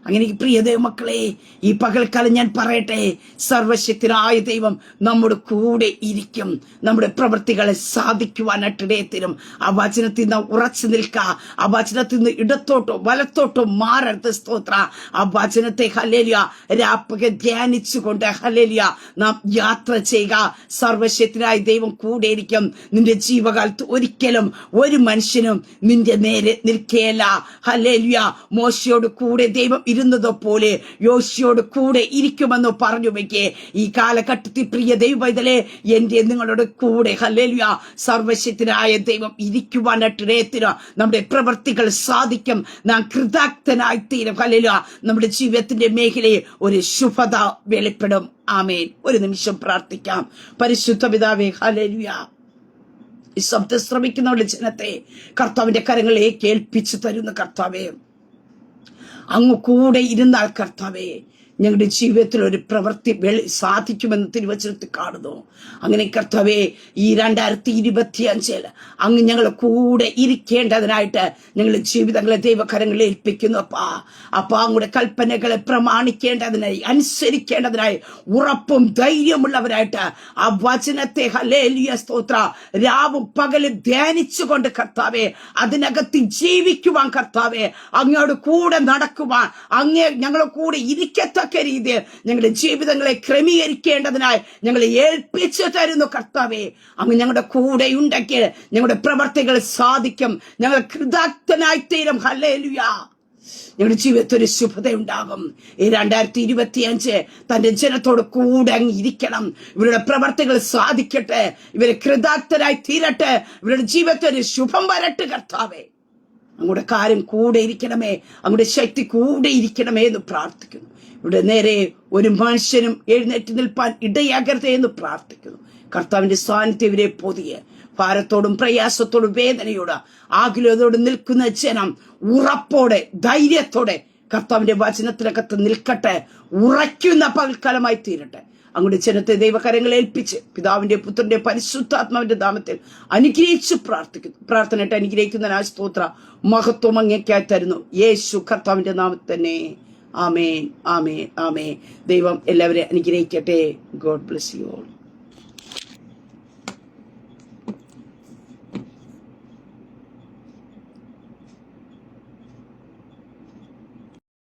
അങ്ങനെ പ്രിയ ദൈവമക്കളെ, ഈ പകൽക്കാലം ഞാൻ പറയട്ടെ, സർവശക്തനായ ദൈവം നമ്മുടെ കൂടെ ഇരിക്കും. നമ്മുടെ പ്രവൃത്തികളെ സാധിക്കുവാനായിട്ട് ഇടയത്തരും. ആ വചനത്തിൽ നിന്ന് ഉറച്ചു നിൽക്കുക. ആ വചനത്തിൽ നിന്ന് ഇടത്തോട്ടോ വലത്തോട്ടോ മാറരുത്. സ്തോത്ര. ആ വചനത്തെ ഹല്ലേലൂയ രാപ്പകൽ ധ്യാനിച്ചുകൊണ്ട് ഹല്ലേലൂയ നാം യാത്ര ചെയ്യുക. സർവശക്തനായ ദൈവം കൂടെ ഇരിക്കും. നിന്റെ ജീവകാലത്ത് ഒരിക്കലും ഒരു മനുഷ്യനും നിന്റെ നേരെ നിൽക്കുകയില്ല. ഹല്ലേലൂയ. മോശയോട് കൂടെ ദൈവം ഇരുന്നത് പോലെ യോശുവയോട് കൂടെ ഇരിക്കുമെന്ന് പറഞ്ഞു വെക്കേ. ഈ കാലഘട്ടത്തിൽ പ്രിയ ദൈവവൈതലേ, എന്റെ നിങ്ങളുടെ കൂടെ ഹല്ലേലൂയ സർവശക്തനായ ദൈവം ഇരിക്കുവാനായിട്ട് ഇടയത്തിന്. നമ്മുടെ പ്രവൃത്തികൾ സാധിക്കും. നാം കൃതാർത്ഥനായി തീരും. ഹല്ലേലൂയ. നമ്മുടെ ജീവിതത്തിന്റെ മേഖലയിൽ ഒരു ശുഭത വെളിപ്പെടും. ആമേൻ. ഒരു നിമിഷം പ്രാർത്ഥിക്കാം. പരിശുദ്ധ പിതാവേ, ഹല്ലേലൂയ, ഈ ശബ്ദം ശ്രമിക്കുന്നവരുടെ ജനത്തെ കർത്താവിന്റെ കരങ്ങളിലേക്ക് ഏൽപ്പിച്ചു തരുന്ന കർത്താവേ, അങ്ങ് കൂടെ ഇരുന്നാൽ കർത്താവേ ഞങ്ങളുടെ ജീവിതത്തിൽ ഒരു പ്രവൃത്തി സാധിക്കുമെന്ന് തിരുവചനത്തിൽ കാണുന്നു. അങ്ങനെ കർത്താവേ, ഈ 2025 അങ്ങ് ഞങ്ങൾ കൂടെ ഇരിക്കേണ്ടതിനായിട്ട് ഞങ്ങളുടെ ജീവിതങ്ങളെ ദൈവകരങ്ങളിൽ ഏൽപ്പിക്കുന്നു. അപ്പാ അങ്ങയുടെ കൽപ്പനകളെ പ്രമാണിക്കേണ്ടതിനായി, അനുസരിക്കേണ്ടതിനായി ഉറപ്പും ധൈര്യമുള്ളവരായിട്ട് ആ വചനത്തെ ഹല്ലേലൂയ സ്തോത്ര രാവും പകലും ധ്യാനിച്ചുകൊണ്ട് കർത്താവേ അതിനകത്ത് ജീവിക്കുവാൻ, കർത്താവേ അങ്ങയോട് കൂടെ നടക്കുവാൻ, അങ്ങേ ഞങ്ങളുടെ കൂടെ ഇരിക്കത്തക്ക രീതിയിൽ ഞങ്ങളുടെ ജീവിതങ്ങളെ ക്രമീകരിക്കേണ്ടതിനായി ഞങ്ങളെ ഏൽപ്പിച്ചു തരുന്നു. കർത്താവേ, അങ്ങ് ഞങ്ങളുടെ കൂടെ ഉണ്ടെങ്കിൽ ഞങ്ങളുടെ പ്രവർത്തികൾ സാധിക്കും. ഞങ്ങൾ കൃതാർത്ഥനായി തീരും. ഹല്ലേലൂയ. ഞങ്ങളുടെ ജീവിതത്തിൽ ഒരു ശുഭതയുണ്ടാകും. ഈ 2025 തന്റെ ജനത്തോട് കൂടെ അങ്ങ് ഇരിക്കണം. ഇവരുടെ പ്രവർത്തികൾ സാധിക്കട്ടെ, ഇവരെ കൃതാർത്ഥരായി തീരട്ടെ, ഇവരുടെ ജീവിതത്തിൽ ഒരു ശുഭം വരട്ടെ. കർത്താവേ, അങ്ങയുടെ കാര്യം കൂടെ ഇരിക്കണമേ, അങ്ങയുടെ ശക്തി കൂടെ ഇരിക്കണമേ എന്ന് പ്രാർത്ഥിക്കുന്നു. ഇവിടെ നേരെ ഒരു മനുഷ്യനും എഴുന്നേറ്റ് നിൽപ്പാൻ ഇടയാകരുതേ എന്ന് പ്രാർത്ഥിക്കുന്നു. കർത്താവിന്റെ സാന്നിധ്യം ഇവരെ പൊതിയെ ഭാരത്തോടും പ്രയാസത്തോടും വേദനയോട് ആകുലതയോട് നിൽക്കുന്ന ജനം ഉറപ്പോടെ ധൈര്യത്തോടെ കർത്താവിന്റെ വചനത്തിനകത്ത് നിൽക്കട്ടെ. ഉറയ്ക്കുന്ന പകൽക്കാലമായി തീരട്ടെ. അങ്ങയുടെ ജനത്തെ ദൈവകരങ്ങളെ ഏൽപ്പിച്ച് പിതാവിന്റെ പുത്രന്റെ പരിശുദ്ധാത്മാവിന്റെ നാമത്തിൽ അനുഗ്രഹിച്ചു പ്രാർത്ഥിക്കുന്നു. പ്രാർത്ഥനയായിട്ട് അനുഗ്രഹിക്കുന്ന സ്തോത്ര മഹത്വം അങ്ങേക്കായി തരുന്നു. യേശു കർത്താവിന്റെ നാമത്തിൽ തന്നെ. ആമേൻ, ആമേൻ, ആമേൻ. ദൈവം എല്ലാവരെയും അനുഗ്രഹിക്കട്ടെ. God bless you all.